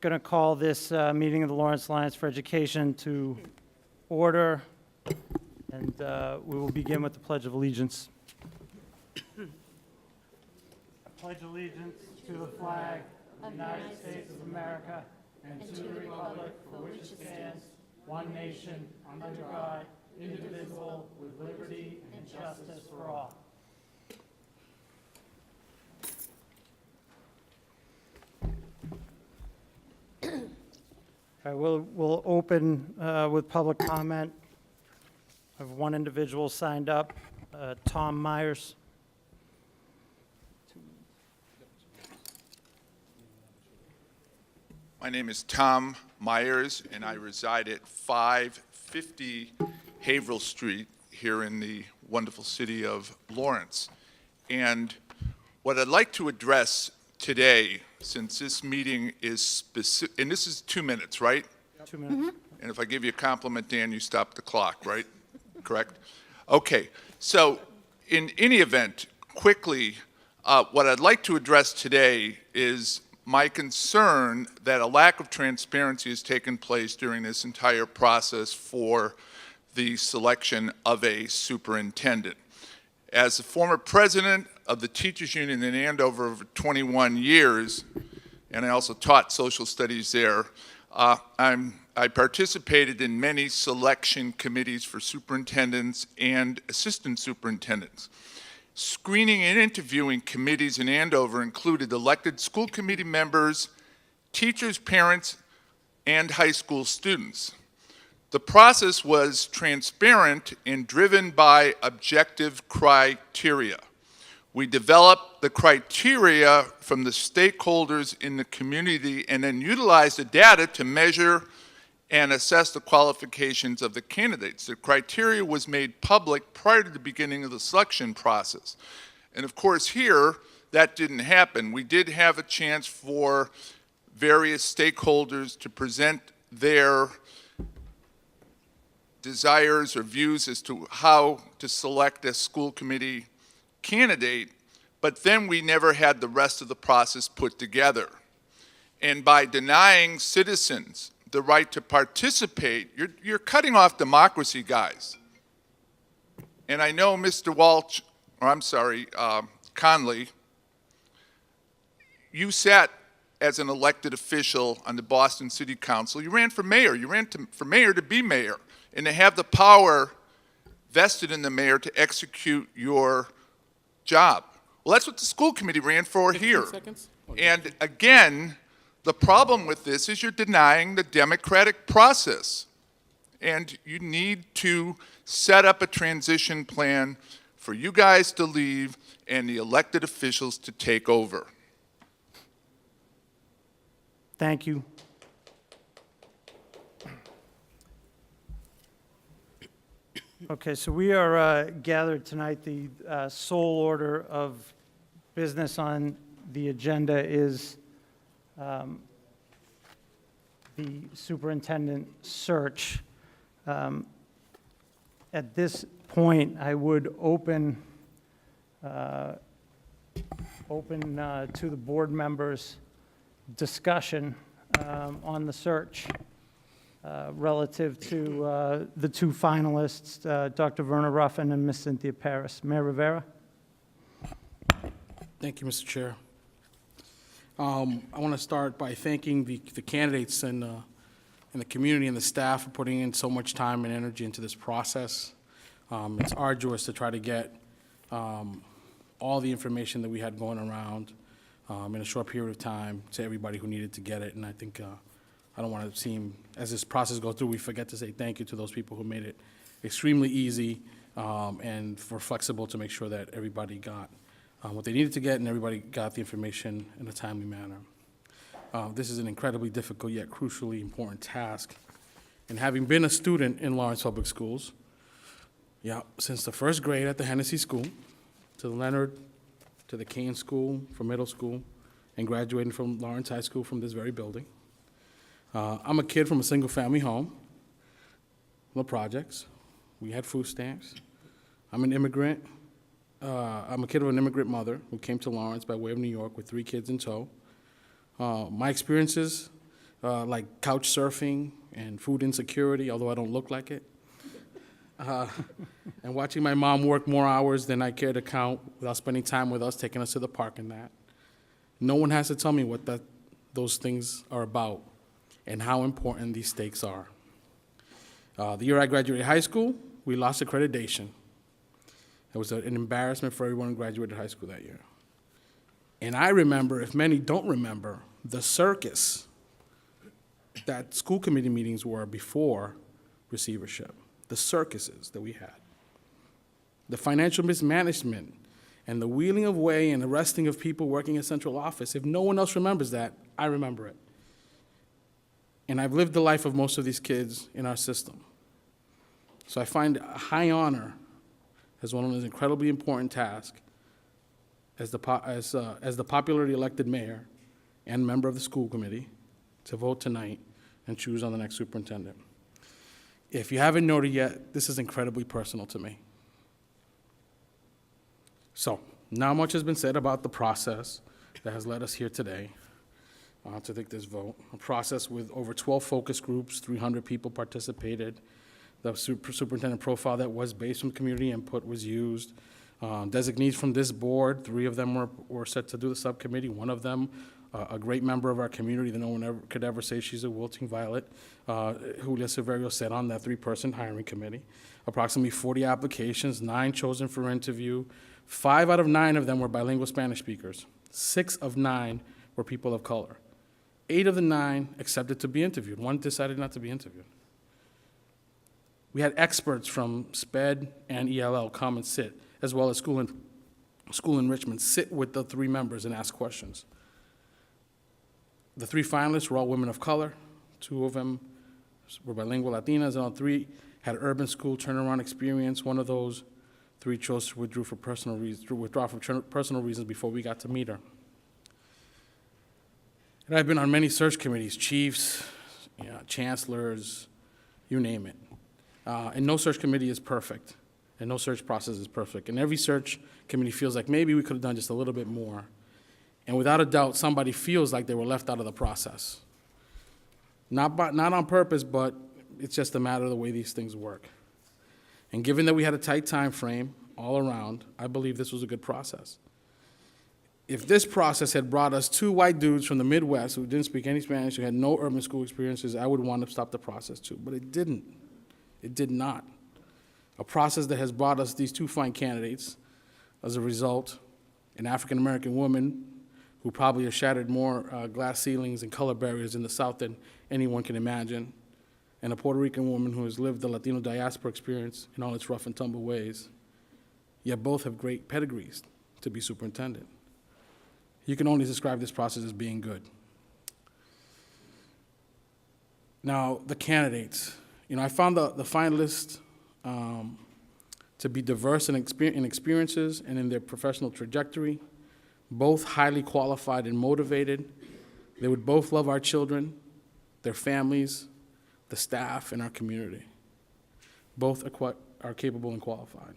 going to call this meeting of the Lawrence Alliance for Education to order, and we will begin with the Pledge of Allegiance. I pledge allegiance to the flag of the United States of America and to the republic for which it stands, one nation, under God, indivisible, with liberty and justice for all. All right, we'll open with public comment. I have one individual signed up, Tom Myers. My name is Tom Myers, and I reside at 550 Haverhill Street here in the wonderful city of Lawrence. And what I'd like to address today, since this meeting is specific, and this is 2 minutes, right? 2 minutes. And if I give you a compliment, Dan, you stop the clock, right? Correct? Okay, so in any event, quickly, what I'd like to address today is my concern that a lack of transparency has taken place during this entire process for the selection of a superintendent. As the former president of the Teachers Union in Andover over 21 years, and I also taught social studies there, I participated in many selection committees for superintendents and assistant superintendents. Screening and interviewing committees in Andover included elected school committee members, teachers, parents, and high school students. The process was transparent and driven by objective criteria. We developed the criteria from the stakeholders in the community and then utilized the data to measure and assess the qualifications of the candidates. The criteria was made public prior to the beginning of the selection process. And of course here, that didn't happen. We did have a chance for various stakeholders to present their desires or views as to how to select a school committee candidate, but then we never had the rest of the process put together. And by denying citizens the right to participate, you're cutting off democracy, guys. And I know Mr. Walsh, or I'm sorry, Conley, you sat as an elected official on the Boston City Council. You ran for mayor. You ran for mayor to be mayor and to have the power vested in the mayor to execute your job. Well, that's what the school committee ran for here. Seconds. And again, the problem with this is you're denying the democratic process. And you need to set up a transition plan for you guys to leave and the elected officials to take over. Thank you. Okay, so we are gathered tonight. The sole order of business on the agenda is the superintendent search. At this point, I would open to the board members discussion on the search relative to the two finalists, Dr. Verna Ruffin and Ms. Cynthia Paris. Mayor Rivera. Thank you, Mr. Chair. I want to start by thanking the candidates and the community and the staff for putting in so much time and energy into this process. It's arduous to try to get all the information that we had going around in a short period of time to everybody who needed to get it. And I think I don't want to seem, as this process goes through, we forget to say thank you to those people who made it extremely easy and were flexible to make sure that everybody got what they needed to get and everybody got the information in a timely manner. This is an incredibly difficult yet crucially important task. And having been a student in Lawrence Public Schools, since the first grade at the Hennessy School, to the Leonard, to the Kane School for middle school, and graduating from Lawrence High School from this very building. I'm a kid from a single-family home, no projects. We had food stamps. I'm an immigrant. I'm a kid of an immigrant mother who came to Lawrence by way of New York with 3 kids in tow. My experiences like couch surfing and food insecurity, although I don't look like it. And watching my mom work more hours than I care to count without spending time with us, taking us to the park and that. No one has to tell me what those things are about and how important these stakes are. The year I graduated high school, we lost accreditation. It was an embarrassment for everyone who graduated high school that year. And I remember, if many don't remember, the circus that school committee meetings were before receivership, the circuses that we had, the financial mismanagement, and the wheeling away and arresting of people working in central office. If no one else remembers that, I remember it. And I've lived the life of most of these kids in our system. So I find a high honor as one of those incredibly important tasks as the popularly elected mayor and member of the school committee to vote tonight and choose on the next superintendent. If you haven't noted yet, this is incredibly personal to me. So, now much has been said about the process that has led us here today to take this vote. A process with over 12 focus groups, 300 people participated. The superintendent profile that was based on community input was used. Designees from this board, 3 of them were set to do the subcommittee. One of them, a great member of our community that no one could ever say she's a wilting violet, Julia Silverio, sat on that 3-person hiring committee. Approximately 40 applications, 9 chosen for interview. 5 out of 9 of them were bilingual Spanish speakers. 6 of 9 were people of color. 8 of the 9 accepted to be interviewed. 1 decided not to be interviewed. We had experts from SPED and ELL come and sit, as well as school enrichment, sit with the 3 members and ask questions. The 3 finalists were all women of color. 2 of them were bilingual Latinas, and all 3 had urban school turnaround experience. One of those 3 chose to withdraw for personal reasons before we got to meet her. And I've been on many search committees, chiefs, chancellors, you name it. And no search committee is perfect, and no search process is perfect. And every search committee feels like maybe we could have done just a little bit more. And without a doubt, somebody feels like they were left out of the process. Not on purpose, but it's just a matter of the way these things work. And given that we had a tight time frame all around, I believe this was a good process. If this process had brought us 2 white dudes from the Midwest who didn't speak any Spanish, who had no urban school experiences, I would want to stop the process too, but it didn't. It did not. A process that has brought us these 2 fine candidates, as a result, an African-American woman who probably has shattered more glass ceilings and color barriers in the South than anyone can imagine, and a Puerto Rican woman who has lived the Latino diaspora experience in all its rough and tumble ways. Yet both have great pedigrees to be superintendent. You can only describe this process as being good. Now, the candidates. I found the finalists to be diverse in experiences and in their professional trajectory, both highly qualified and motivated. They would both love our children, their families, the staff, and our community. Both are capable and qualified.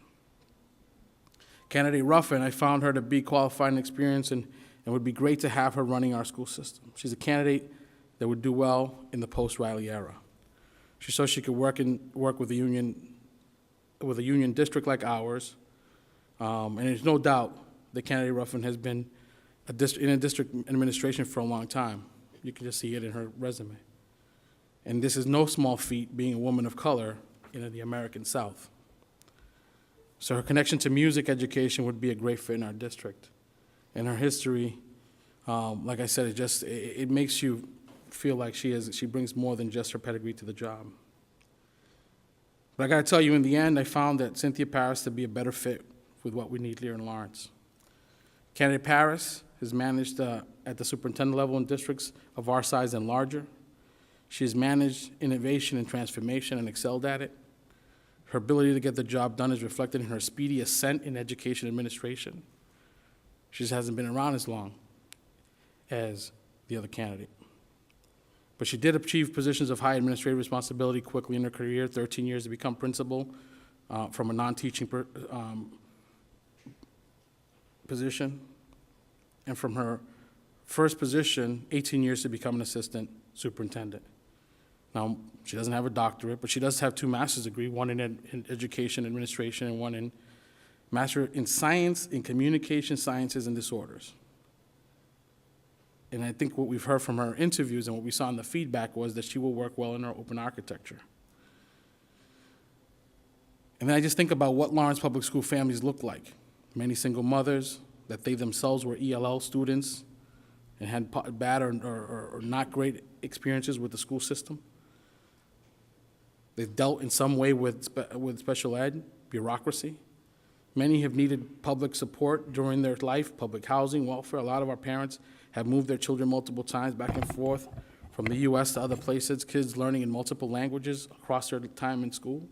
Candidate Ruffin, I found her to be qualified and experienced, and it would be great to have her running our school system. She's a candidate that would do well in the post-Riley era. She saw she could work with a union district like ours, and there's no doubt that candidate Ruffin has been in a district administration for a long time. You can just see it in her resume. And this is no small feat, being a woman of color in the American South. So her connection to music education would be a great fit in our district. And her history, like I said, it makes you feel like she brings more than just her pedigree to the job. But I gotta tell you, in the end, I found that Cynthia Paris to be a better fit with what we need here in Lawrence. Candidate Paris has managed at the superintendent level in districts of our size and larger. She has managed innovation and transformation and excelled at it. Her ability to get the job done is reflected in her speedy ascent in education administration. She just hasn't been around as long as the other candidate. But she did achieve positions of high administrative responsibility quickly in her career, 13 years to become principal from a non-teaching position. And from First position, 18 years to become an assistant superintendent. Now, she doesn't have a doctorate, but she does have 2 master's degrees, one in education administration and one in master in science, in communication sciences and disorders. And I think what we've heard from her interviews and what we saw in the feedback was that she will work well in our open architecture. And then I just think about what Lawrence Public School families look like. Many single mothers, that they themselves were ELL students and had bad or not great experiences with the school system. They've dealt in some way with special ed, bureaucracy. Many have needed public support during their life, public housing, welfare. A lot of our parents have moved their children multiple times back and forth from the U.S. to other places, kids learning in multiple languages across their time in school.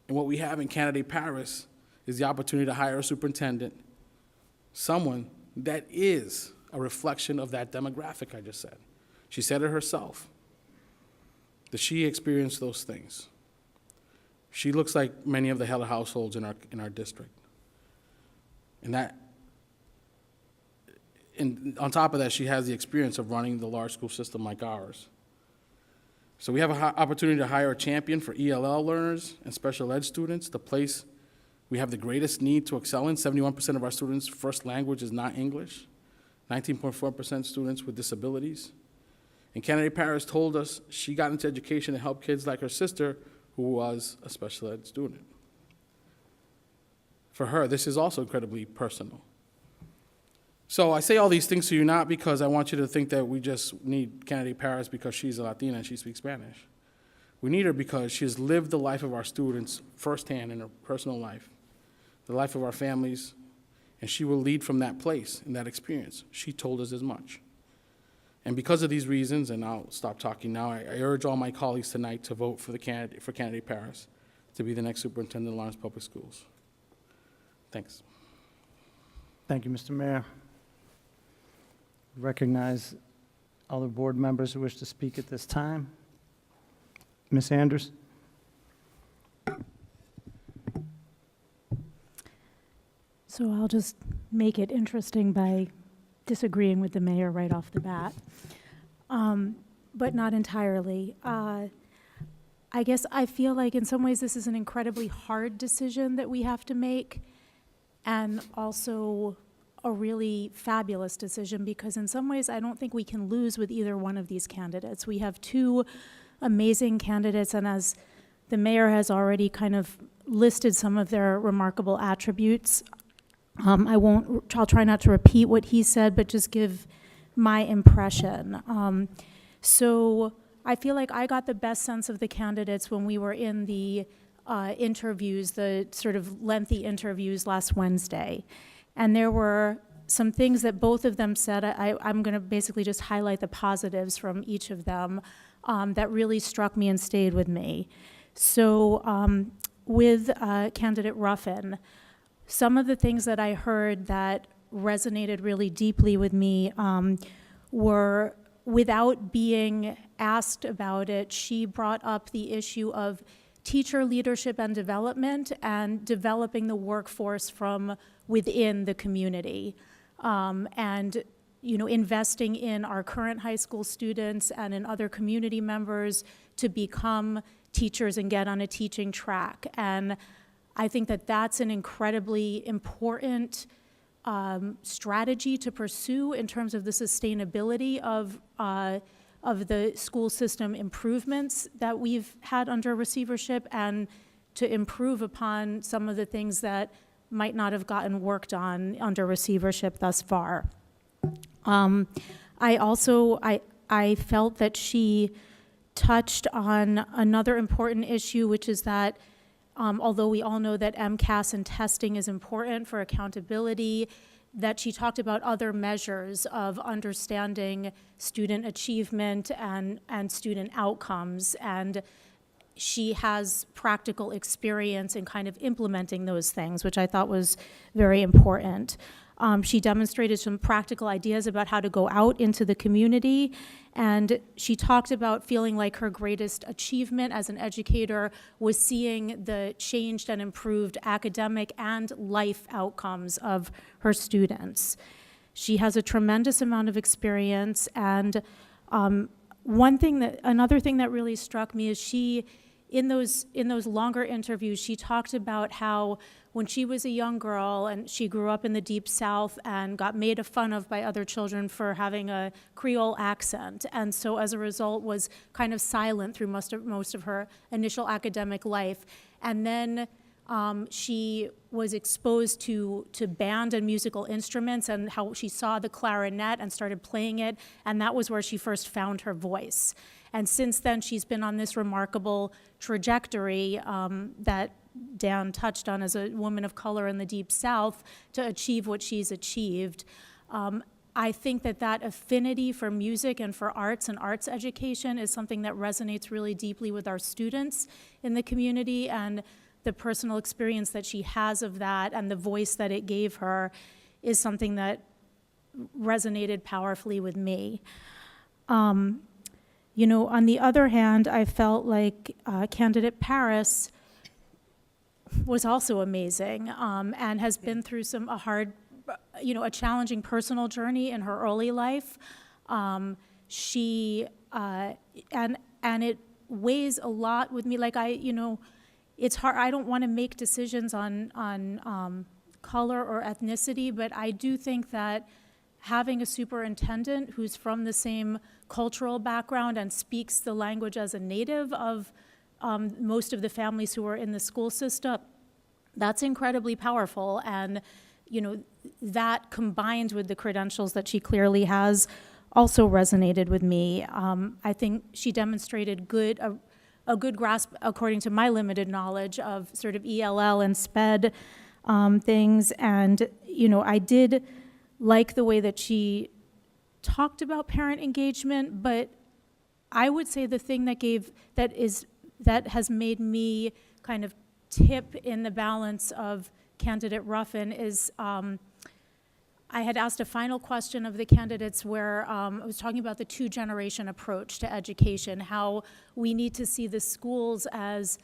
And what we have in Candidate Paris is the opportunity to hire a superintendent, someone that is a reflection of that demographic I just said. She said it herself, that she experienced those things. She looks like many of the Heller households in our district. And on top of that, she has the experience of running the large school system like ours. So we have an opportunity to hire a champion for ELL learners and special ed students, the place we have the greatest need to excel in. 71% of our students' first language is not English, 19.4% students with disabilities. And Candidate Paris told us she got into education to help kids like her sister, who was a special ed student. For her, this is also incredibly personal. So I say all these things to you not because I want you to think that we just need Candidate Paris because she's a Latina and she speaks Spanish. We need her because she has lived the life of our students firsthand in her personal life, the life of our families, and she will lead from that place and that experience. She told us as much. And because of these reasons, and I'll stop talking now, I urge all my colleagues tonight to vote for Candidate Paris to be the next superintendent of Lawrence Public Schools. Thanks. Thank you, Mr. Mayor. Recognize other board members who wish to speak at this time. Ms. Anders? So I'll just make it interesting by disagreeing with the mayor right off the bat, but not entirely. I guess I feel like in some ways this is an incredibly hard decision that we have to make, and also a really fabulous decision, because in some ways I don't think we can lose with either one of these candidates. We have 2 amazing candidates, and as the mayor has already kind of listed some of their remarkable attributes, I'll try not to repeat what he said, but just give my impression. So I feel like I got the best sense of the candidates when we were in the interviews, the sort of lengthy interviews last Wednesday. And there were some things that both of them said. I'm going to basically just highlight the positives from each of them that really struck me and stayed with me. So with candidate Ruffin, some of the things that I heard that resonated really deeply with me were, without being asked about it, she brought up the issue of teacher leadership and development and developing the workforce from within the community. And investing in our current high school students and in other community members to become teachers and get on a teaching track. And I think that that's an incredibly important strategy to pursue in terms of the sustainability of the school system improvements that we've had under receivership, and to improve upon some of the things that might not have gotten worked on under receivership thus far. I felt that she touched on another important issue, which is that although we all know that MCAS and testing is important for accountability, that she talked about other measures of understanding student achievement and student outcomes, and she has practical experience in kind of implementing those things, which I thought was very important. She demonstrated some practical ideas about how to go out into the community, and she talked about feeling like her greatest achievement as an educator was seeing the changed and improved academic and life outcomes of her students. She has a tremendous amount of experience, and another thing that really struck me is she, in those longer interviews, she talked about how when she was a young girl and she grew up in the Deep South and got made fun of by other children for having a Creole accent, and so as a result was kind of silent through most of her initial academic life. And then she was exposed to band and musical instruments, and how she saw the clarinet and started playing it, and that was where she first found her voice. And since then, she's been on this remarkable trajectory that Dan touched on as a woman of color in the Deep South to achieve what she's achieved. I think that affinity for music and for arts and arts education is something that resonates really deeply with our students in the community, and the personal experience that she has of that and the voice that it gave her is something that resonated powerfully with me. On the other hand, I felt like candidate Paris was also amazing, and has been through a challenging personal journey in her early life. And it weighs a lot with me. Like it's hard. I don't want to make decisions on color or ethnicity, but I do think that having a superintendent who's from the same cultural background and speaks the language as a native of most of the families who are in the school system, that's incredibly powerful. And that combined with the credentials that she clearly has also resonated with me. I think she demonstrated a good grasp, according to my limited knowledge, of sort of ELL and SPED things. And, I did like the way that she talked about parent engagement, but I would say the thing that has made me kind of tip in the balance of candidate Ruffin is I had asked a final question of the candidates where I was talking about the two-generation approach to education, how we need to see the schools as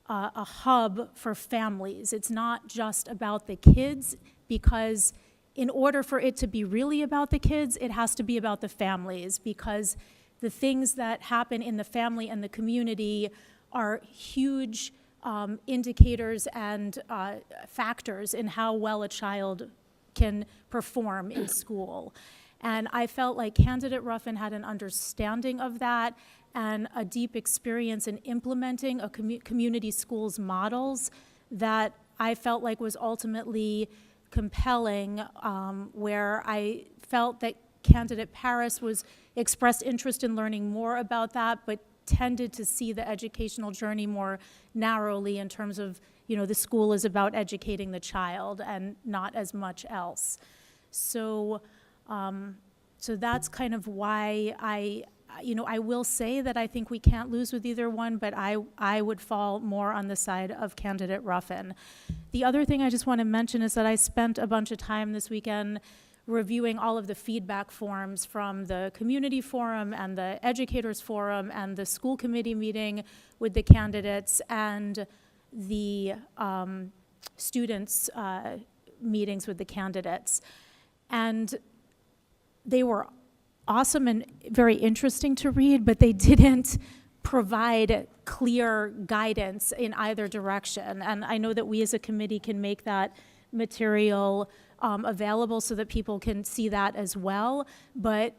a hub for families. It's not just about the kids, because in order for it to be really about the kids, it has to be about the families, because the things that happen in the family and the community are huge indicators and factors in how well a child can perform in school. And I felt like candidate Ruffin had an understanding of that and a deep experience in implementing a community schools models that I felt like was ultimately compelling, where I felt that candidate Paris expressed interest in learning more about that, but tended to see the educational journey more narrowly in terms of, the school is about educating the child and not as much else. So that's kind of why I will say that I think we can't lose with either one, but I would fall more on the side of candidate Ruffin. The other thing I just want to mention is that I spent a bunch of time this weekend reviewing all of the feedback forms from the community forum and the educators forum and the school committee meeting with the candidates and the students' meetings with the candidates. And they were awesome and very interesting to read, but they didn't provide clear guidance in either direction. And I know that we as a committee can make that material available so that people can see that as well. But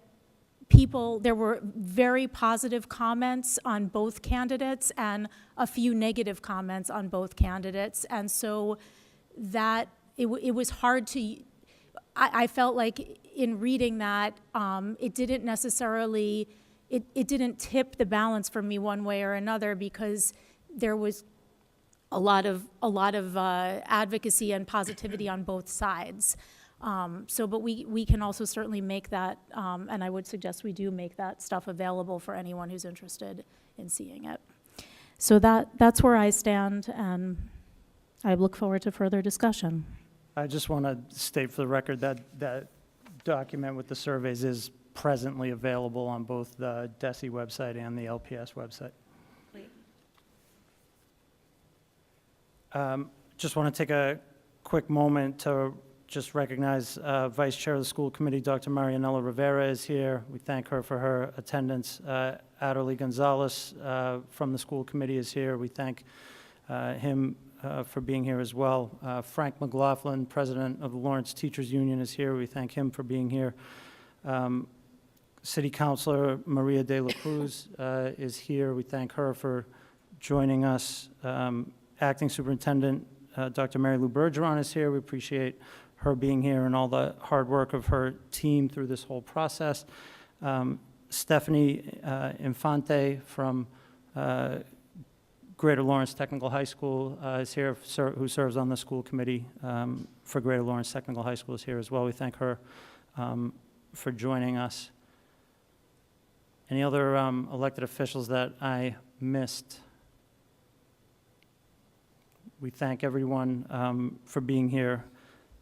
there were very positive comments on both candidates and a few negative comments on both candidates. And so that it was hard to, I felt like in reading that, it didn't necessarily, it didn't tip the balance for me one way or another, because there was a lot of advocacy and positivity on both sides. But we can also certainly make that, and I would suggest we do make that stuff available for anyone who's interested in seeing it. So that's where I stand, and I look forward to further discussion. I just want to state for the record that that document with the surveys is presently available on both the DESE website and the LPS website. Just want to take a quick moment to just recognize Vice Chair of the School Committee, Dr. Marianella Rivera is here. We thank her for her attendance. Adderley Gonzalez from the School Committee is here. We thank him for being here as well. Frank McLaughlin, President of the Lawrence Teachers Union, is here. We thank him for being here. City Councilor Maria de la Cruz is here. We thank her for joining us. Acting Superintendent Dr. Mary Lou Bergeron is here. We appreciate her being here and all the hard work of her team through this whole process. Stephanie Infante from Greater Lawrence Technical High School is here, who serves on the school committee for Greater Lawrence Technical High School is here as well. We thank her for joining us. Any other elected officials that I missed? We thank everyone for being here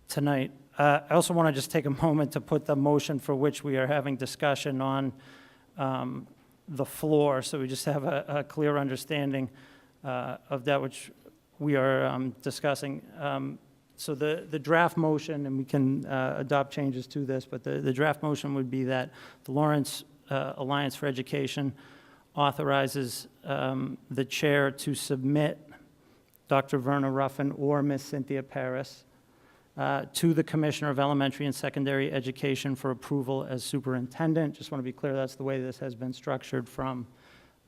tonight. I also want to just take a moment to put the motion for which we are having discussion on the floor, so we just have a clear understanding of that which we are discussing. So the draft motion, and we can adopt changes to this, but the draft motion would be that the Lawrence Alliance for Education authorizes the chair to submit Dr. Verna Ruffin or Ms. Cynthia Paris to the Commissioner of Elementary and Secondary Education for approval as superintendent. Just want to be clear, that's the way this has been structured from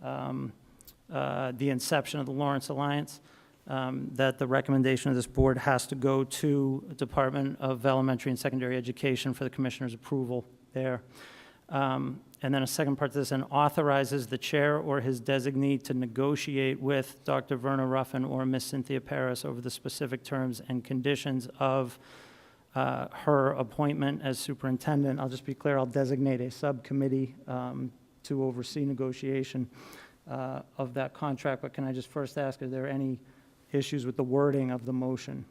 the inception of the Lawrence Alliance, that the recommendation of this board has to go to the Department of Elementary and Secondary Education for the Commissioner's approval there. And then a second part to this, and authorizes the chair or his designee to negotiate with Dr. Verna Ruffin or Ms. Cynthia Paris over the specific terms and conditions of her appointment as superintendent. I'll just be clear, I'll designate a subcommittee to oversee negotiation of that contract. But can I just first ask, are there any issues with the wording of the motion?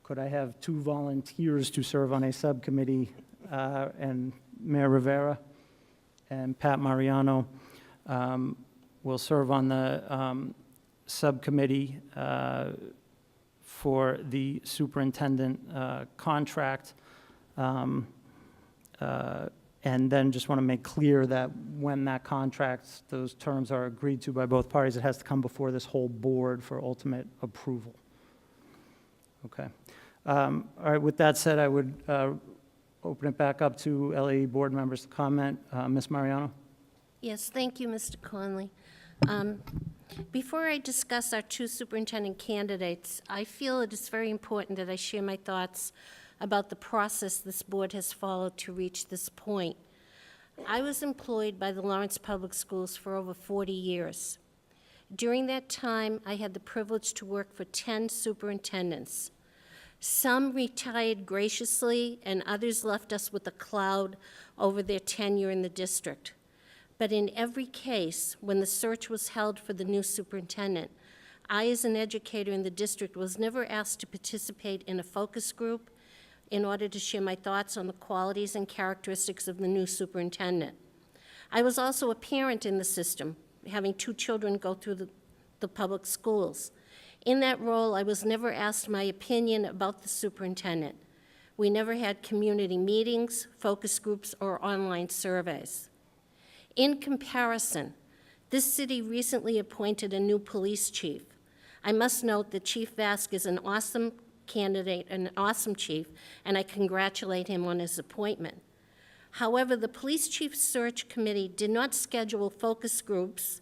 Could I have 2 volunteers to serve on a subcommittee, and Mayor Rivera and Pat Mariano will serve on the subcommittee for the superintendent contract. And then just want to make clear that when that contract, those terms are agreed to by both parties, it has to come before this whole board for ultimate approval. Okay. All right, with that said, I would open it back up to LAE board members to comment. Ms. Mariano? Yes, thank you, Mr. Conley. Before I discuss our 2 superintendent candidates, I feel it is very important that I share my thoughts about the process this board has followed to reach this point. I was employed by the Lawrence Public Schools for over 40 years. During that time, I had the privilege to work for 10 superintendents. Some retired graciously, and others left us with a cloud over their tenure in the district. But in every case, when the search was held for the new superintendent, I, as an educator in the district, was never asked to participate in a focus group in order to share my thoughts on the qualities and characteristics of the new superintendent. I was also a parent in the system, having 2 children go through the public schools. In that role, I was never asked my opinion about the superintendent. We never had community meetings, focus groups, or online surveys. In comparison, this city recently appointed a new police chief. I must note that Chief Vask is an awesome candidate, an awesome chief, and I congratulate him on his appointment. However, the police chief search committee did not schedule focus groups,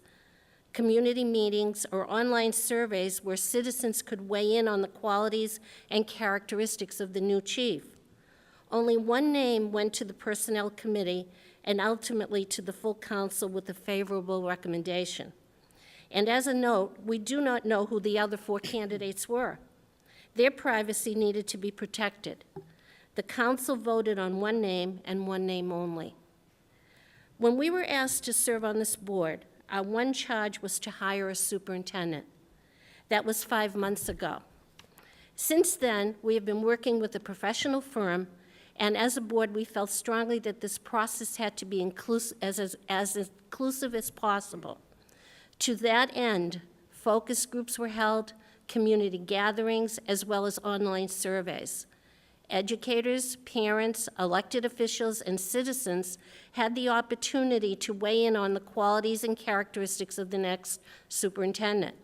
community meetings, or online surveys where citizens could weigh in on the qualities and characteristics of the new chief. Only one name went to the Personnel Committee and ultimately to the full council with a favorable recommendation. And as a note, we do not know who the other 4 candidates were. Their privacy needed to be protected. The council voted on one name and one name only. When we were asked to serve on this board, our one charge was to hire a superintendent. That was 5 months ago. Since then, we have been working with a professional firm, and as a board, we felt strongly that this process had to be as inclusive as possible. To that end, focus groups were held, community gatherings, as well as online surveys. Educators, parents, elected officials, and citizens had the opportunity to weigh in on the qualities and characteristics of the next superintendent.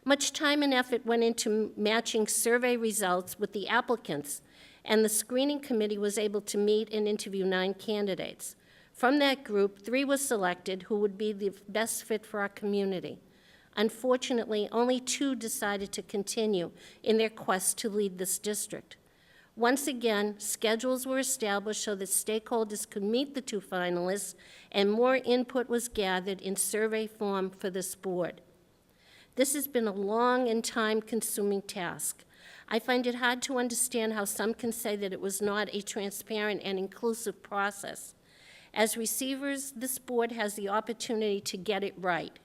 Much time and effort went into matching survey results with the applicants, and the screening committee was able to meet and interview 9 candidates. From that group, 3 were selected who would be the best fit for our community. Unfortunately, only 2 decided to continue in their quest to lead this district. Once again, schedules were established so that stakeholders could meet the 2 finalists, and more input was gathered in survey form for this board. This has been a long and time-consuming task. I find it hard to understand how some can say that it was not a transparent and inclusive process. As receivers, this board has the opportunity to get it right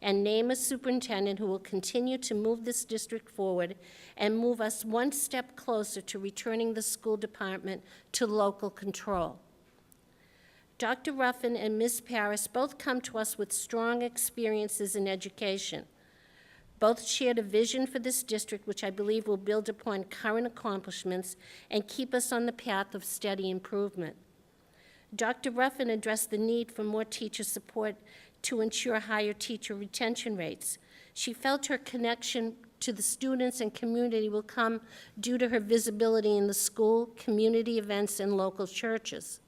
and name a superintendent who will continue to move this district forward and move us one step closer to returning the school department to local control. Dr. Ruffin and Ms. Paris both come to us with strong experiences in education. Both shared a vision for this district, which I believe will build upon current accomplishments and keep us on the path of steady improvement. Dr. Ruffin addressed the need for more teacher support to ensure higher teacher retention rates. She felt her connection to the students and community will come due to her visibility in the school, community events, and local churches.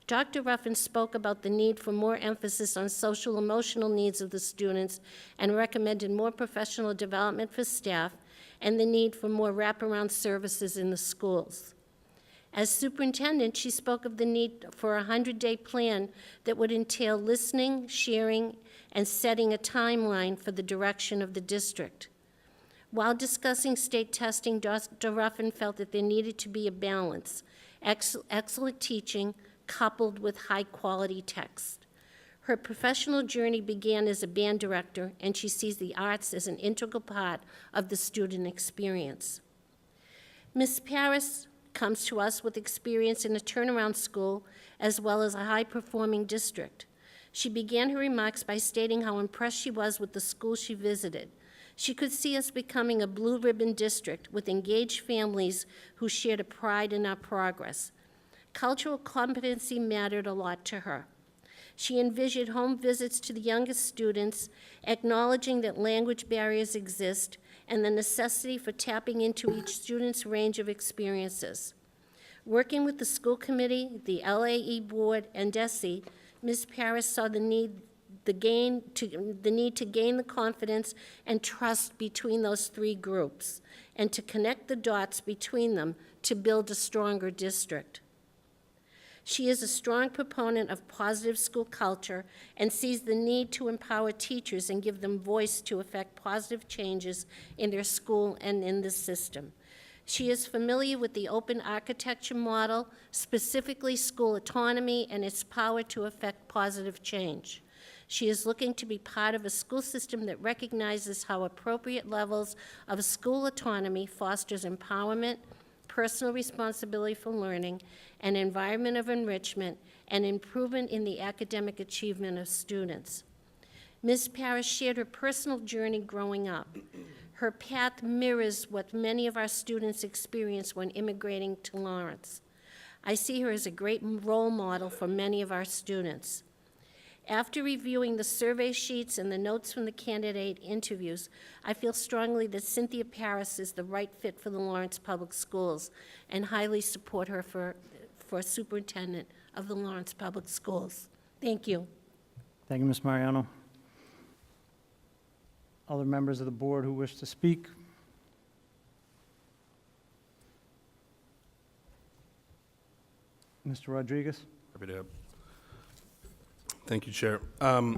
Dr. Ruffin spoke about the need for more emphasis on social emotional needs of the students and recommended more professional development for staff and the need for more wraparound services in the schools. As superintendent, she spoke of the need for a 100-day plan that would entail listening, sharing, and setting a timeline for the direction of the district. While discussing state testing, Dr. Ruffin felt that there needed to be a balance, excellent teaching coupled with high-quality text. Her professional journey began as a band director, and she sees the arts as an integral part of the student experience. Ms. Paris comes to us with experience in a turnaround school as well as a high-performing district. She began her remarks by stating how impressed she was with the school she visited. She could see us becoming a blue ribbon district with engaged families who shared a pride in our progress. Cultural competency mattered a lot to her. She envisioned home visits to the youngest students, acknowledging that language barriers exist and the necessity for tapping into each student's range of experiences. Working with the school committee, the LAE board, and DESE, Ms. Paris saw the need to gain the confidence and trust between those 3 groups and to connect the dots between them to build a stronger district. She is a strong proponent of positive school culture and sees the need to empower teachers and give them voice to effect positive changes in their school and in the system. She is familiar with the open architecture model, specifically school autonomy and its power to effect positive change. She is looking to be part of a school system that recognizes how appropriate levels of school autonomy fosters empowerment, personal responsibility for learning, an environment of enrichment, and improvement in the academic achievement of students. Ms. Paris shared her personal journey growing up. Her path mirrors what many of our students experience when immigrating to Lawrence. I see her as a great role model for many of our students. After reviewing the survey sheets and the notes from the candidate interviews, I feel strongly that Cynthia Paris is the right fit for the Lawrence Public Schools and highly support her for superintendent of the Lawrence Public Schools. Thank you. Thank you, Ms. Mariano. Other members of the board who wish to speak? Mr. Rodriguez? Happy to. Thank you, Chair. I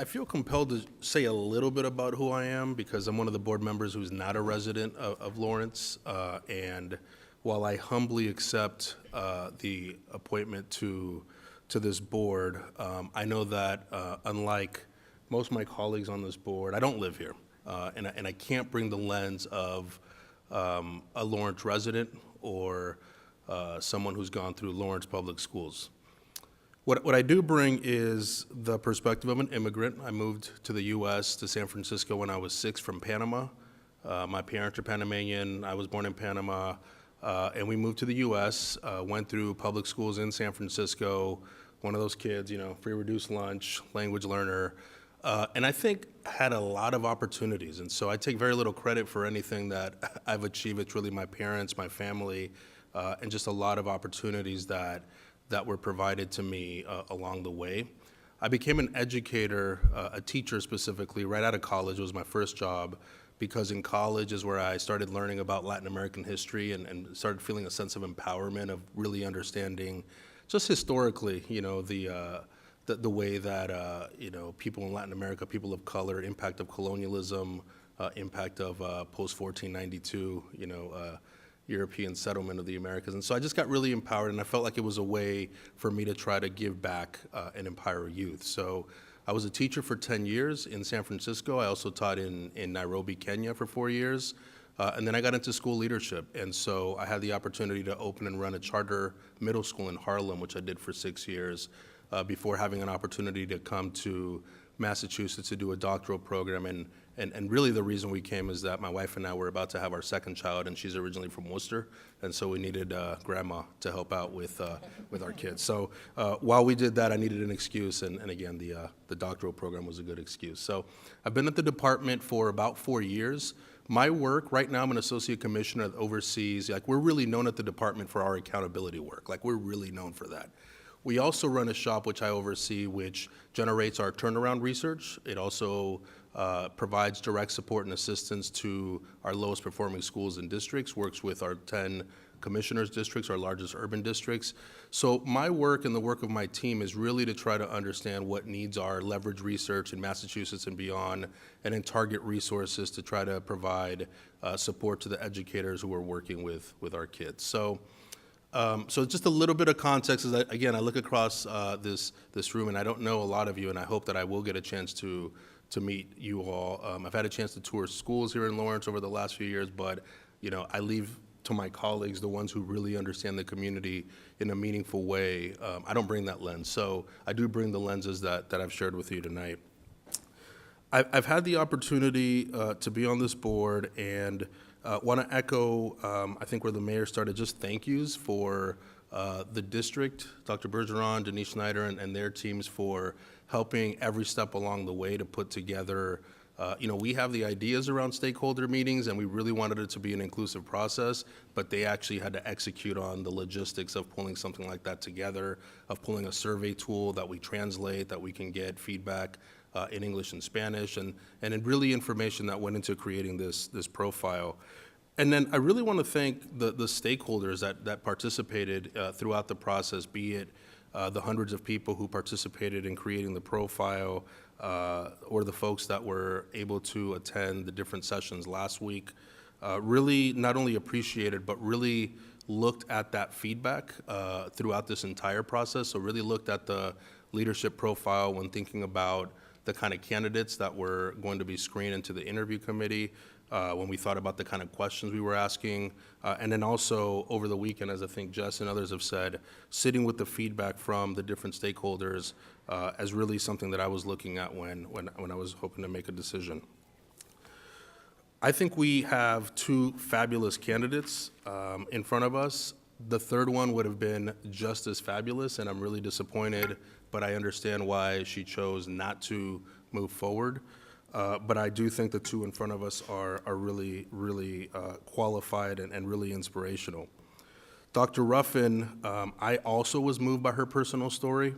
feel compelled to say a little bit about who I am because I'm one of the board members who's not a resident of Lawrence. And while I humbly accept the appointment to this board, I know that unlike most of my colleagues on this board, I don't live here. And I can't bring the lens of a Lawrence resident or someone who's gone through Lawrence Public Schools. What I do bring is the perspective of an immigrant. I moved to the U.S., to San Francisco when I was 6 from Panama. My parents are Panamanian. I was born in Panama. And we moved to the U.S., went through public schools in San Francisco, one of those kids, free reduced lunch, language learner. And I think had a lot of opportunities. And so I take very little credit for anything that I've achieved. It's really my parents, my family, and just a lot of opportunities that were provided to me along the way. I became an educator, a teacher specifically, right out of college. It was my first job, because in college is where I started learning about Latin American history and started feeling a sense of empowerment, of really understanding just historically, the way that, people in Latin America, people of color, impact of colonialism, impact of post-1492, European settlement of the Americas. And so I just got really empowered, and I felt like it was a way for me to try to give back and empower youth. So I was a teacher for 10 years in San Francisco. I also taught in Nairobi, Kenya for 4 years. And then I got into school leadership. And so I had the opportunity to open and run a charter middle school in Harlem, which I did for 6 years, before having an opportunity to come to Massachusetts to do a doctoral program. And really the reason we came is that my wife and I were about to have our second child, and she's originally from Worcester, and so we needed grandma to help out with our kids. So while we did that, I needed an excuse, and again, the doctoral program was a good excuse. So I've been at the department for about 4 years. My work, right now I'm an associate commissioner that oversees, we're really known at the department for our accountability work. We're really known for that. We also run a shop which I oversee, which generates our turnaround research. It also provides direct support and assistance to our lowest performing schools and districts, works with our 10 commissioners districts, our largest urban districts. So my work and the work of my team is really to try to understand what needs are, leverage research in Massachusetts and beyond, and then target resources to try to provide support to the educators who are working with our kids. So just a little bit of context is that, again, I look across this room, and I don't know a lot of you, and I hope that I will get a chance to meet you all. I've had a chance to tour schools here in Lawrence over the last few years, but I leave to my colleagues, the ones who really understand the community in a meaningful way. I don't bring that lens, so I do bring the lenses that I've shared with you tonight. I've had the opportunity to be on this board, and want to echo, I think where the mayor started, just thank yous for the district, Dr. Bergeron, Denise Schneider, and their teams for helping every step along the way to put together. We have the ideas around stakeholder meetings, and we really wanted it to be an inclusive process, but they actually had to execute on the logistics of pulling something like that together, of pulling a survey tool that we translate, that we can get feedback in English and Spanish, and really information that went into creating this profile. And then I really want to thank the stakeholders that participated throughout the process, be it the hundreds of people who participated in creating the profile, or the folks that were able to attend the different sessions last week. Really not only appreciated, but really looked at that feedback throughout this entire process. So really looked at the leadership profile when thinking about the kind of candidates that were going to be screened into the interview committee, when we thought about the kind of questions we were asking, and then also over the weekend, as I think Jess and others have said, sitting with the feedback from the different stakeholders as really something that I was looking at when I was hoping to make a decision. I think we have 2 fabulous candidates in front of us. The third one would have been just as fabulous, and I'm really disappointed, but I understand why she chose not to move forward. But I do think the 2 in front of us are really, really qualified and really inspirational. Dr. Ruffin, I also was moved by her personal story.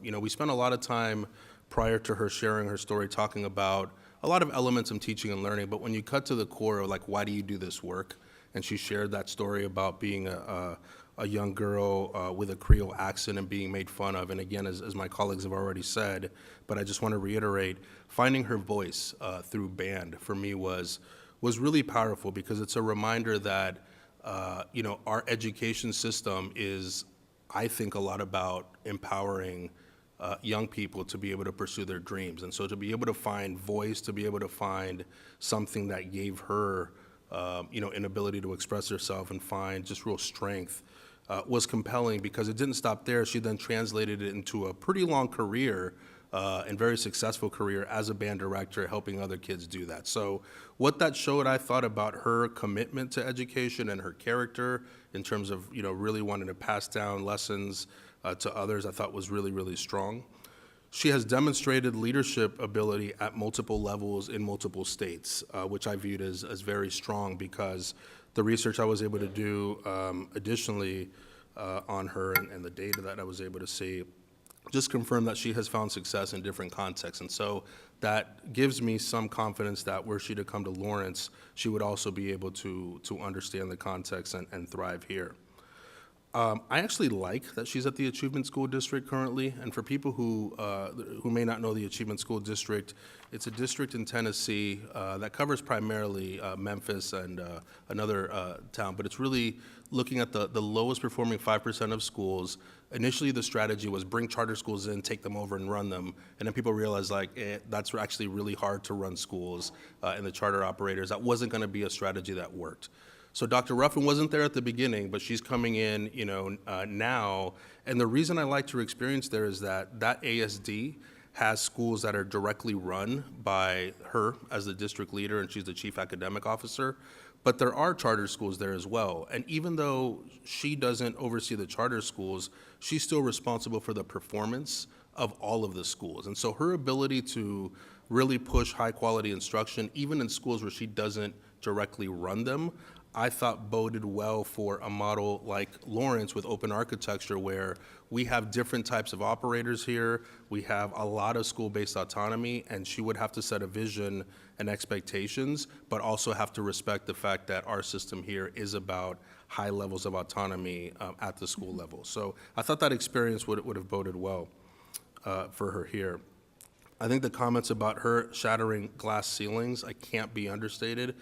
We spent a lot of time prior to her sharing her story talking about a lot of elements of teaching and learning, but when you cut to the core of why do you do this work? And she shared that story about being a young girl with a Creole accent and being made fun of. And again, as my colleagues have already said, but I just want to reiterate, finding her voice through band for me was really powerful, because it's a reminder that our education system is, I think, a lot about empowering young people to be able to pursue their dreams. And so to be able to find voice, to be able to find something that gave her an ability to express herself and find just real strength, was compelling because it didn't stop there. She then translated it into a pretty long career and very successful career as a band director, helping other kids do that. So what that showed, I thought, about her commitment to education and her character in terms of, really wanting to pass down lessons to others, I thought was really, really strong. She has demonstrated leadership ability at multiple levels in multiple states, which I viewed as very strong because the research I was able to do additionally on her and the data that I was able to see just confirmed that she has found success in different contexts. And so that gives me some confidence that were she to come to Lawrence, she would also be able to understand the context and thrive here. I actually like that she's at the Achievement School District currently, and for people who may not know the Achievement School District, it's a district in Tennessee that covers primarily Memphis and another town, but it's really looking at the lowest performing 5% of schools. Initially, the strategy was bring charter schools in, take them over and run them, and then people realized that's actually really hard to run schools and the charter operators. That wasn't going to be a strategy that worked. So Dr. Ruffin wasn't there at the beginning, but she's coming in, now. And the reason I liked her experience there is that ASD has schools that are directly run by her as the district leader, and she's the chief academic officer. But there are charter schools there as well. And even though she doesn't oversee the charter schools, she's still responsible for the performance of all of the schools. And so her ability to really push high quality instruction, even in schools where she doesn't directly run them, I thought boded well for a model like Lawrence with open architecture, where we have different types of operators here. We have a lot of school-based autonomy, and she would have to set a vision and expectations, but also have to respect the fact that our system here is about high levels of autonomy at the school level. So I thought that experience would have boded well for her here. I think the comments about her shattering glass ceilings, I can't be understated.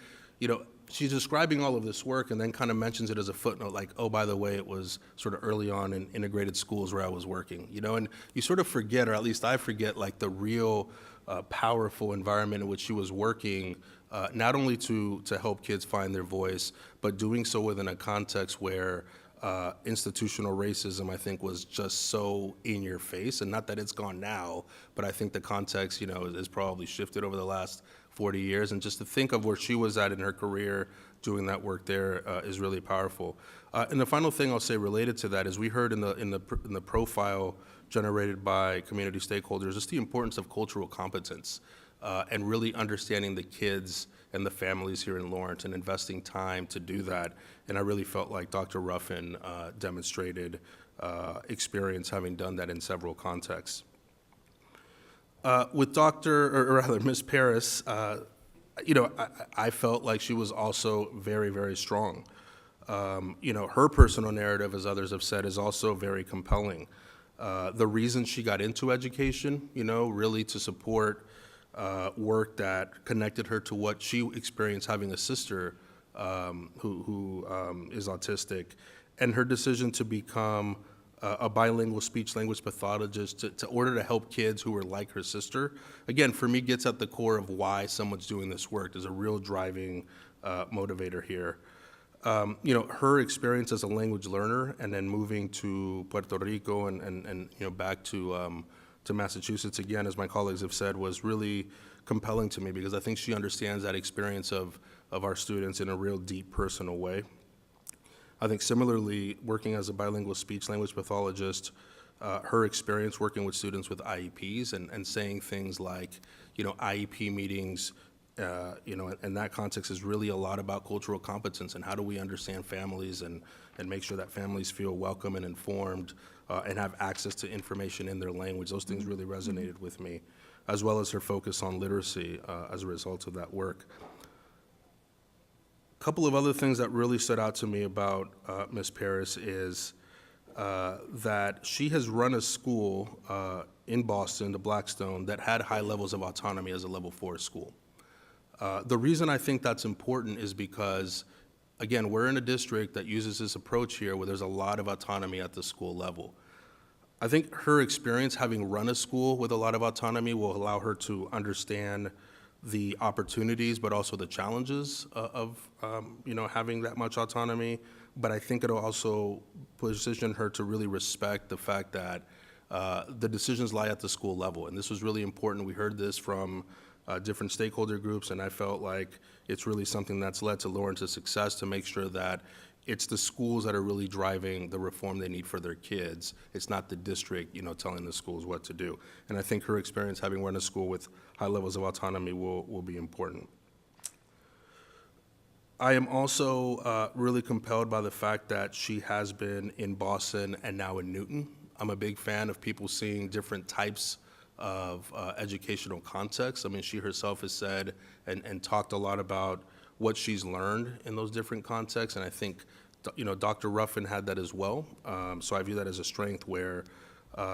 She's describing all of this work and then kind of mentions it as a footnote, like, oh, by the way, it was sort of early on in integrated schools where I was working, and you sort of forget, or at least I forget, like the real powerful environment in which she was working, not only to help kids find their voice, but doing so within a context where institutional racism, I think, was just so in your face. And not that it's gone now, but I think the context, has probably shifted over the last 40 years. And just to think of where she was at in her career doing that work there is really powerful. And the final thing I'll say related to that is we heard in the profile generated by community stakeholders just the importance of cultural competence and really understanding the kids and the families here in Lawrence and investing time to do that. And I really felt like Dr. Ruffin demonstrated experience having done that in several contexts. With Ms. Paris, I felt like she was also very, very strong. Her personal narrative, as others have said, is also very compelling. The reason she got into education, really to support work that connected her to what she experienced having a sister who is autistic, and her decision to become a bilingual speech-language pathologist to order to help kids who were like her sister, again, for me, gets at the core of why someone's doing this work. There's a real driving motivator here. Her experience as a language learner and then moving to Puerto Rico and back to Massachusetts, again, as my colleagues have said, was really compelling to me because I think she understands that experience of our students in a real deep personal way. I think similarly, working as a bilingual speech-language pathologist, her experience working with students with IEPs and saying things like, IEP meetings, in that context is really a lot about cultural competence and how do we understand families and make sure that families feel welcome and informed and have access to information in their language. Those things really resonated with me, as well as her focus on literacy as a result of that work. A couple of other things that really stood out to me about Ms. Paris is that she has run a school in Boston, the Blackstone, that had high levels of autonomy as a level 4 school. The reason I think that's important is because, again, we're in a district that uses this approach here where there's a lot of autonomy at the school level. I think her experience having run a school with a lot of autonomy will allow her to understand the opportunities, but also the challenges of having that much autonomy, but I think it'll also position her to really respect the fact that the decisions lie at the school level. And this was really important. We heard this from different stakeholder groups, and I felt like it's really something that's led to Lawrence's success, to make sure that it's the schools that are really driving the reform they need for their kids. It's not the district, telling the schools what to do. And I think her experience having run a school with high levels of autonomy will be important. I am also really compelled by the fact that she has been in Boston and now in Newton. I'm a big fan of people seeing different types of educational contexts. I mean, she herself has said and talked a lot about what she's learned in those different contexts, and I think, Dr. Ruffin had that as well. So I view that as a strength, where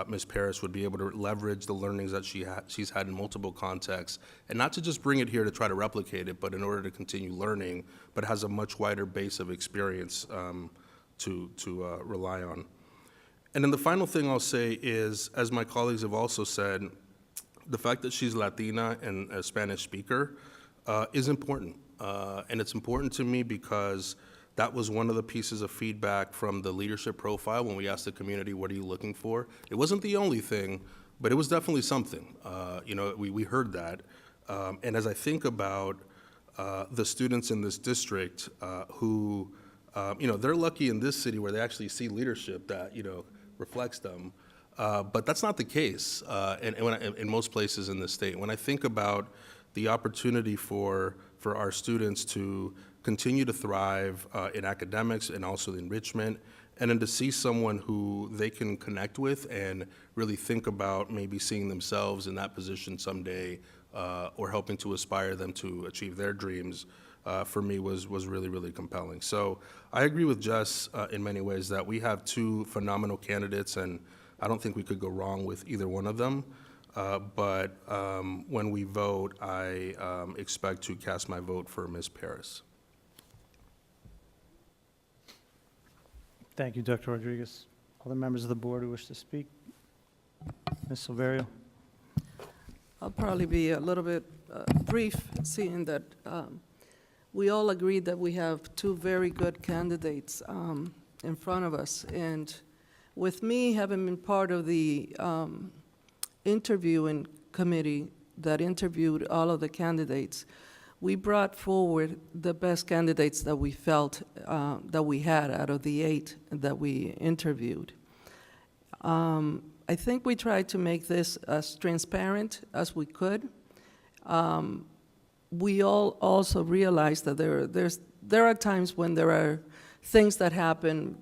Ms. Paris would be able to leverage the learnings that she's had in multiple contexts, and not to just bring it here to try to replicate it, but in order to continue learning, but has a much wider base of experience to rely on. And then the final thing I'll say is, as my colleagues have also said, the fact that she's Latina and a Spanish speaker is important. And it's important to me because that was one of the pieces of feedback from the leadership profile when we asked the community, what are you looking for? It wasn't the only thing, but it was definitely something. We heard that. And as I think about the students in this district who, they're lucky in this city where they actually see leadership that, reflects them. But that's not the case in most places in the state. When I think about the opportunity for our students to continue to thrive in academics and also enrichment, and then to see someone who they can connect with and really think about maybe seeing themselves in that position someday, or helping to aspire them to achieve their dreams, for me was really, really compelling. So I agree with Jess in many ways that we have two phenomenal candidates, and I don't think we could go wrong with either one of them. But when we vote, I expect to cast my vote for Ms. Paris. Thank you, Dr. Rodriguez. Other members of the board who wish to speak? Ms. Silverio? I'll probably be a little bit brief, seeing that we all agree that we have two very good candidates in front of us. And with me having been part of the interviewing committee that interviewed all of the candidates, we brought forward the best candidates that we felt that we had out of the 8 that we interviewed. I think we tried to make this as transparent as we could. We all also realized that there are times when there are things that happen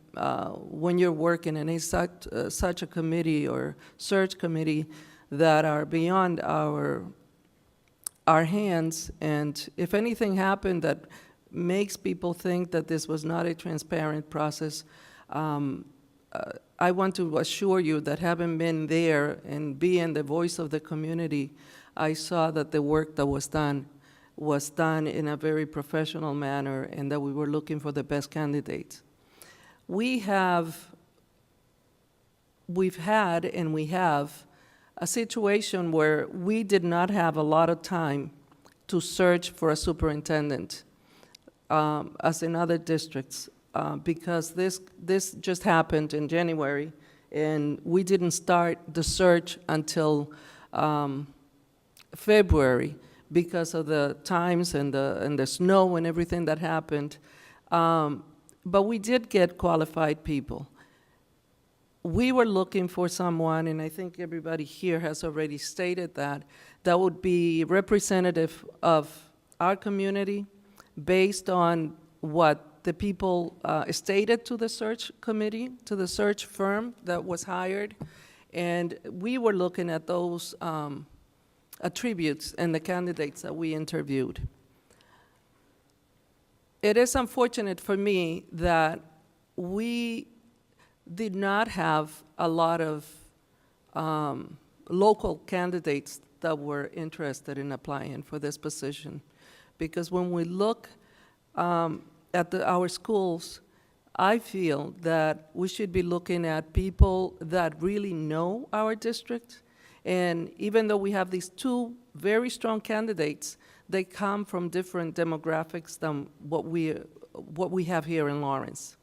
when you're working in such a committee or search committee that are beyond our hands. And if anything happened that makes people think that this was not a transparent process, I want to assure you that having been there and being the voice of the community, I saw that the work that was done in a very professional manner, and that we were looking for the best candidates. We've had and we have a situation where we did not have a lot of time to search for a superintendent, as in other districts, because this just happened in January, and we didn't start the search until February because of the times and the snow and everything that happened. But we did get qualified people. We were looking for someone, and I think everybody here has already stated that would be representative of our community based on what the people stated to the search committee, to the search firm that was hired. And we were looking at those attributes and the candidates that we interviewed. It is unfortunate for me that we did not have a lot of local candidates that were interested in applying for this position. Because when we look at our schools, I feel that we should be looking at people that really know our district. And even though we have these two very strong candidates, they come from different demographics than what we have here in Lawrence.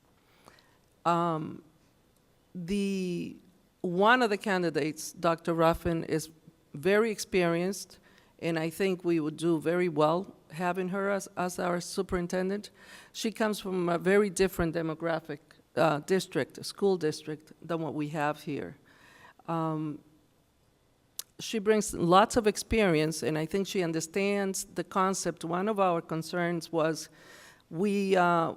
One of the candidates, Dr. Ruffin, is very experienced, and I think we would do very well having her as our superintendent. She comes from a very different demographic school district than what we have here. She brings lots of experience, and I think she understands the concept. One of our concerns was when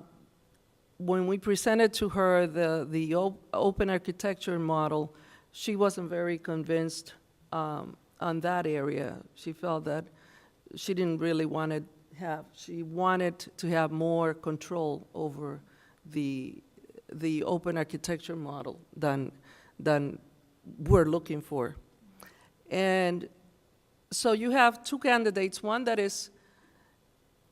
we presented to her the open architecture model, she wasn't very convinced on that area. She felt that she didn't really want to she wanted to have more control over the open architecture model than we're looking for. And so you have two candidates, one that is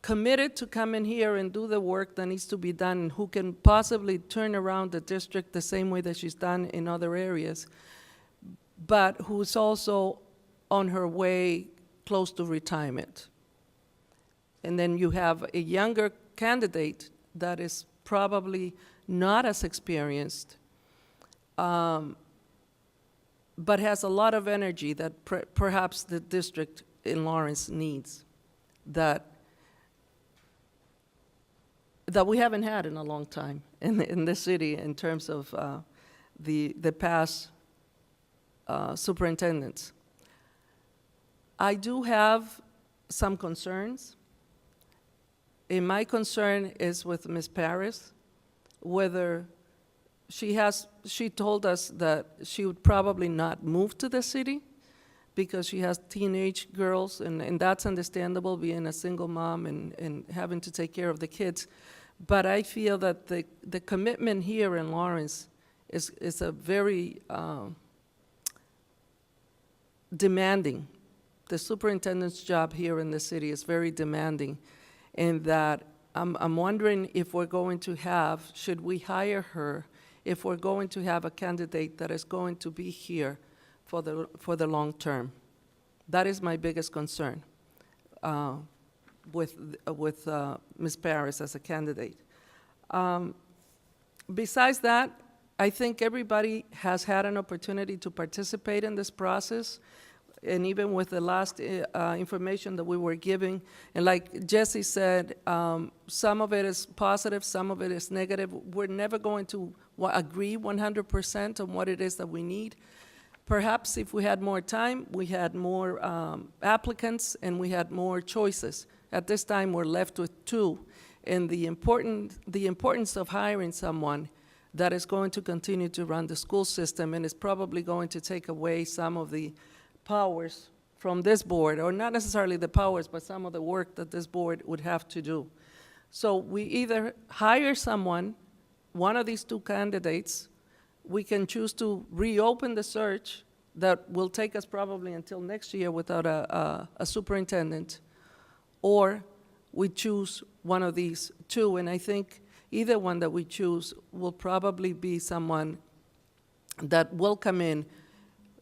committed to come in here and do the work that needs to be done, and who can possibly turn around the district the same way that she's done in other areas, but who's also on her way close to retirement. And then you have a younger candidate that is probably not as experienced, but has a lot of energy that perhaps the district in Lawrence needs, that we haven't had in a long time in the city in terms of the past superintendents. I do have some concerns, and my concern is with Ms. Paris, whether she told us that she would probably not move to the city because she has teenage girls, and that's understandable, being a single mom and having to take care of the kids. But I feel that the commitment here in Lawrence is a very demanding. The superintendent's job here in the city is very demanding, in that I'm wondering if we're going to have, should we hire her, if we're going to have a candidate that is going to be here for the long term. That is my biggest concern with Ms. Paris as a candidate. Besides that, I think everybody has had an opportunity to participate in this process, and even with the last information that we were giving, and like Jesse said, some of it is positive, some of it is negative. We're never going to agree 100% on what it is that we need. Perhaps if we had more time, we had more applicants, and we had more choices. At this time, we're left with two, and the importance of hiring someone that is going to continue to run the school system and is probably going to take away some of the powers from this board, or not necessarily the powers, but some of the work that this board would have to do. So we either hire someone, one of these two candidates. We can choose to reopen the search that will take us probably until next year without a superintendent, or we choose one of these two, and I think either one that we choose will probably be someone that will come in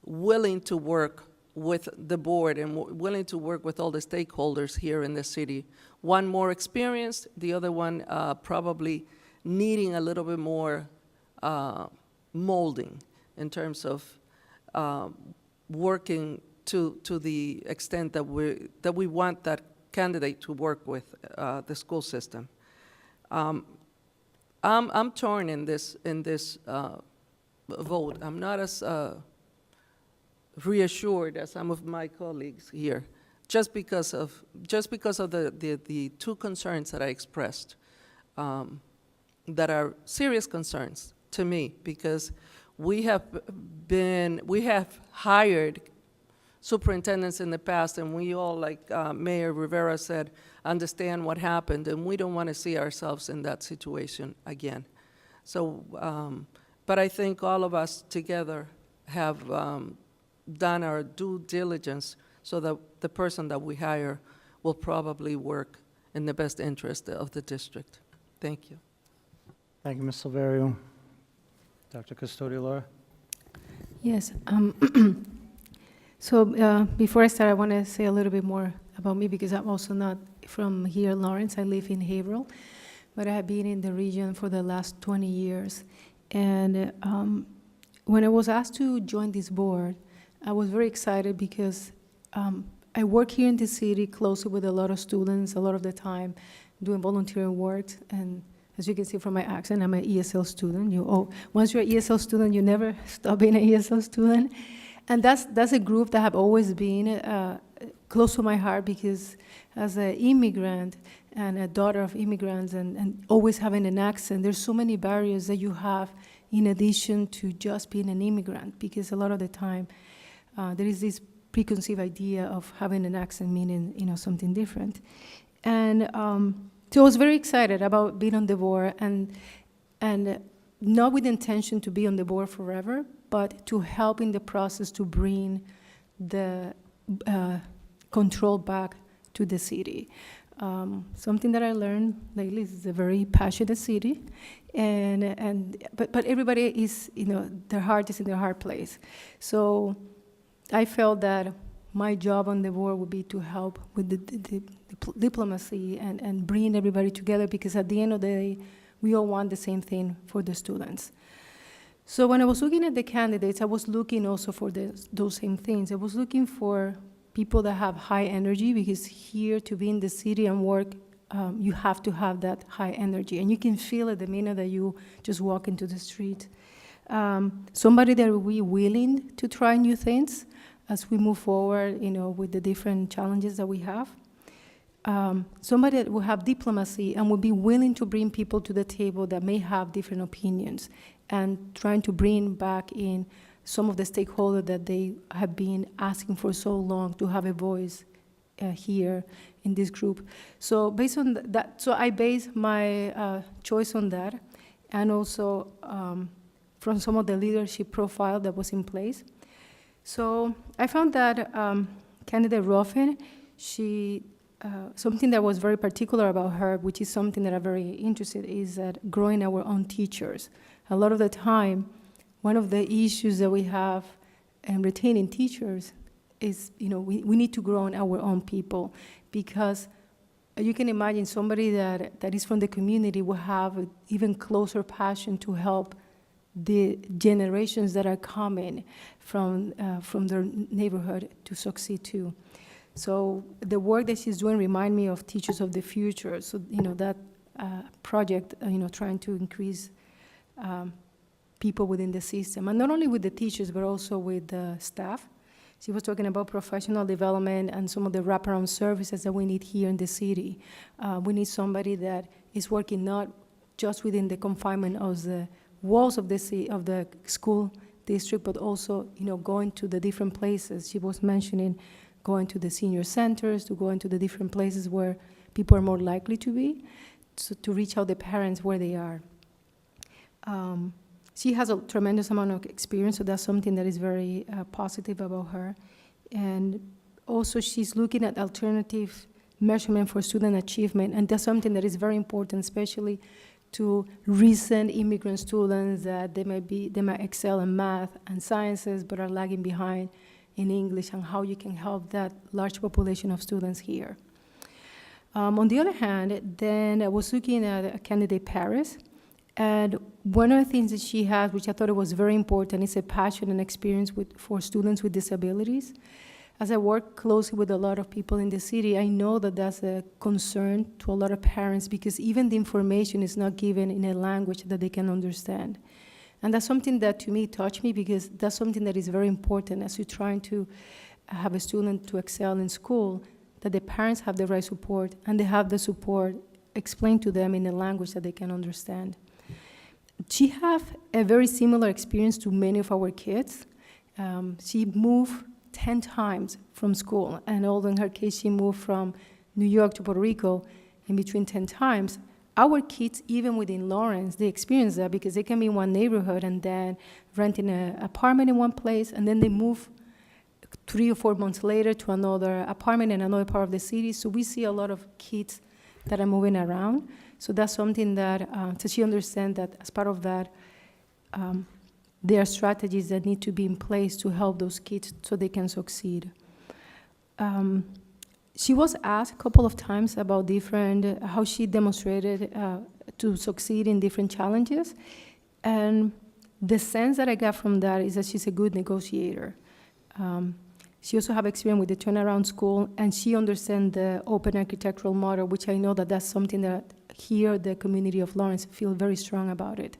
willing to work with the board and willing to work with all the stakeholders here in the city. One more experienced, the other one probably needing a little bit more molding in terms of working to the extent that we want that candidate to work with the school system. I'm torn in this vote. I'm not as reassured as some of my colleagues here, just because of the two concerns that I expressed, that are serious concerns to me, because we have hired superintendents in the past, and we all, like Mayor Rivera said, understand what happened, and we don't want to see ourselves in that situation again. So, but I think all of us together have done our due diligence so that the person that we hire will probably work in the best interest of the district. Thank you. Thank you, Ms. Silverio. Dr. Custodio-Lara? Yes. So before I start, I want to say a little bit more about me, because I'm also not from here, Lawrence. I live in Haverhill, but I have been in the region for the last 20 years. And when I was asked to join this board, I was very excited because I work here in the city closely with a lot of students a lot of the time, doing volunteering work. And as you can see from my accent, I'm an ESL student. Once you're an ESL student, you never stop being an ESL student. And that's a group that have always been close to my heart because as an immigrant and a daughter of immigrants and always having an accent, there's so many barriers that you have in addition to just being an immigrant, because a lot of the time there is this preconceived idea of having an accent meaning, something different. And so I was very excited about being on the board, and not with the intention to be on the board forever, but to help in the process to bring the control back to the city. Something that I learned lately is it's a very passionate city, but everybody is, their heart is in their heart place. So I felt that my job on the board would be to help with the diplomacy and bring everybody together, because at the end of the day, we all want the same thing for the students. So when I was looking at the candidates, I was looking also for those same things. I was looking for people that have high energy, because here to be in the city and work, you have to have that high energy. And you can feel it the minute that you just walk into the street. Somebody that will be willing to try new things as we move forward, with the different challenges that we have. Somebody that will have diplomacy and will be willing to bring people to the table that may have different opinions, and trying to bring back in some of the stakeholders that they have been asking for so long to have a voice here in this group. So based on that, so I based my choice on that, and also from some of the leadership profile that was in place. So I found that candidate Ruffin, something that was very particular about her, which is something that I'm very interested in, is that growing our own teachers. A lot of the time, one of the issues that we have in retaining teachers is, we need to grow in our own people, because you can imagine somebody that is from the community will have an even closer passion to help the generations that are coming from their neighborhood to succeed too. So the work that she's doing remind me of Teachers of the Future. So, that project, trying to increase people within the system, and not only with the teachers, but also with the staff. She was talking about professional development and some of the wraparound services that we need here in the city. We need somebody that is working not just within the confinement of the walls of the school district, but also, going to the different places. She was mentioning going to the senior centers, to go into the different places where people are more likely to be, to reach out the parents where they are. She has a tremendous amount of experience, so that's something that is very positive about her. And also she's looking at alternative measurement for student achievement, and that's something that is very important, especially to recent immigrant students that they might excel in math and sciences, but are lagging behind in English, and how you can help that large population of students here. On the other hand, then I was looking at candidate Paris, and one of the things that she has, which I thought it was very important, is a passion and experience for students with disabilities. As I work closely with a lot of people in the city, I know that that's a concern to a lot of parents, because even the information is not given in a language that they can understand. And that's something that to me touched me, because that's something that is very important as you're trying to have a student to excel in school, that the parents have the right support, and they have the support explained to them in a language that they can understand. She has a very similar experience to many of our kids. She moved 10 times from school, and although in her case she moved from New York to Puerto Rico in between 10 times, our kids, even within Lawrence, they experience that, because they can be in one neighborhood and then renting an apartment in one place, and then they move 3 or 4 months later to another apartment in another part of the city. So we see a lot of kids that are moving around. So that's something that, so she understands that as part of that, there are strategies that need to be in place to help those kids so they can succeed. She was asked a couple of times about how she demonstrated to succeed in different challenges. And the sense that I got from that is that she's a good negotiator. She also have experience with the turnaround school, and she understands the open architectural model, which I know that that's something that here the community of Lawrence feel very strong about it.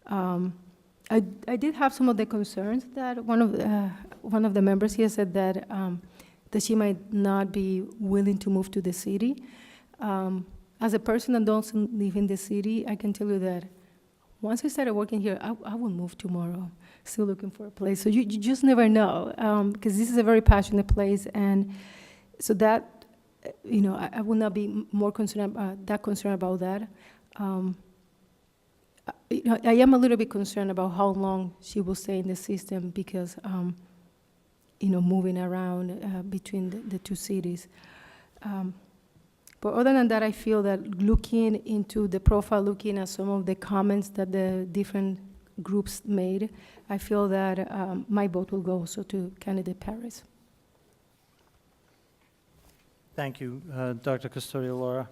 I did have some of the concerns that one of the members here said that that she might not be willing to move to the city. As a person that doesn't live in the city, I can tell you that once I started working here, I will move tomorrow, still looking for a place. So you just never know, because this is a very passionate place, and so that, I will not be more concerned about that. I am a little bit concerned about how long she will stay in the system because, moving around between the two cities. But other than that, I feel that looking into the profile, looking at some of the comments that the different groups made, I feel that my vote will go also to candidate Paris. Thank you, Dr. Custodio-Lara.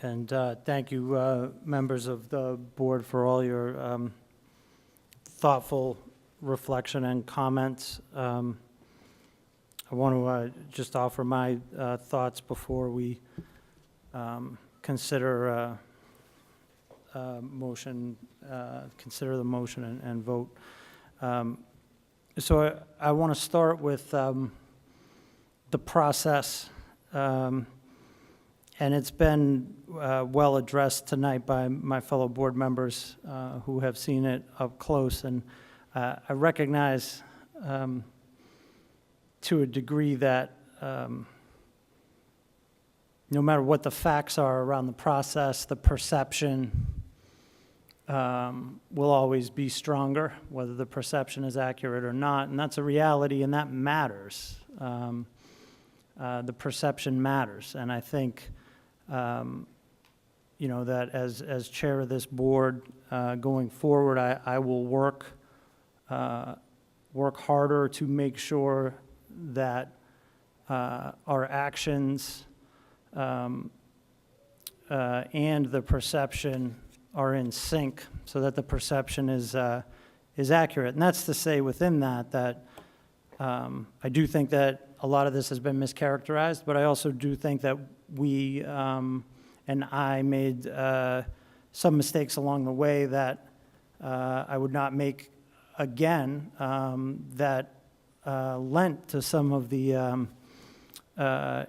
And thank you, members of the board, for all your thoughtful reflection and comments. I want to just offer my thoughts before we consider consider the motion and vote. So I want to start with the process, and it's been well addressed tonight by my fellow board members who have seen it up close, and I recognize to a degree that no matter what the facts are around the process, the perception will always be stronger, whether the perception is accurate or not, and that's a reality, and that matters. The perception matters, and I think that as chair of this board going forward, I will work harder to make sure that our actions and the perception are in sync, so that the perception is accurate. And that's to say within that I do think that a lot of this has been mischaracterized, but I also do think that we and I made some mistakes along the way that I would not make again, that lent to some of the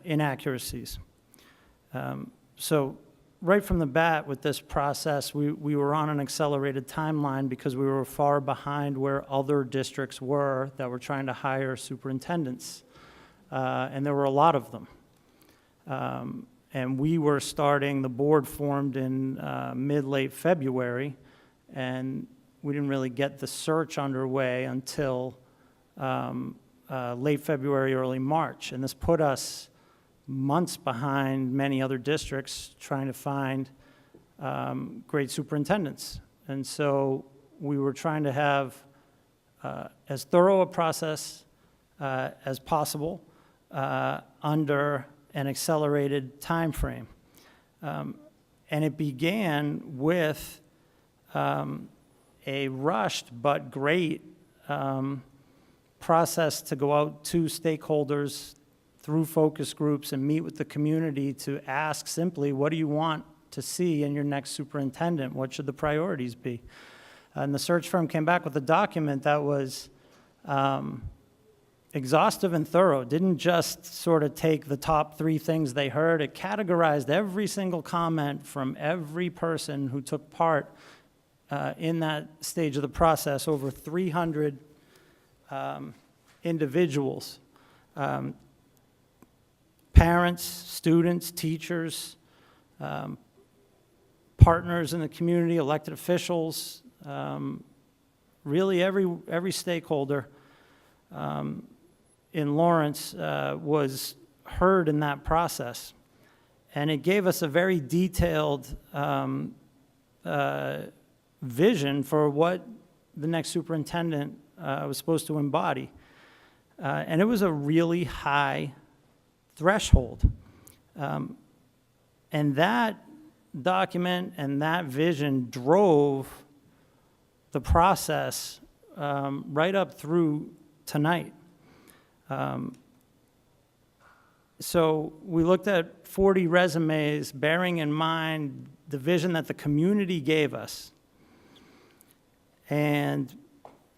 inaccuracies. So right from the bat with this process, we were on an accelerated timeline because we were far behind where other districts were that were trying to hire superintendents, and there were a lot of them. And we were starting, the board formed in mid-late February, and we didn't really get the search underway until late February, early March. And this put us months behind many other districts trying to find great superintendents. And so we were trying to have as thorough a process as possible under an accelerated time frame. And it began with a rushed but great process to go out to stakeholders through focus groups and meet with the community to ask simply, what do you want to see in your next superintendent? What should the priorities be? And the search firm came back with a document that was exhaustive and thorough. It didn't just sort of take the top 3 things they heard. It categorized every single comment from every person who took part in that stage of the process, over 300 individuals, parents, students, teachers, partners in the community, elected officials, really every stakeholder in Lawrence was heard in that process. And it gave us a very detailed vision for what the next superintendent was supposed to embody. And it was a really high threshold. And that document and that vision drove the process right up through tonight. So we looked at 40 resumes, bearing in mind the vision that the community gave us. And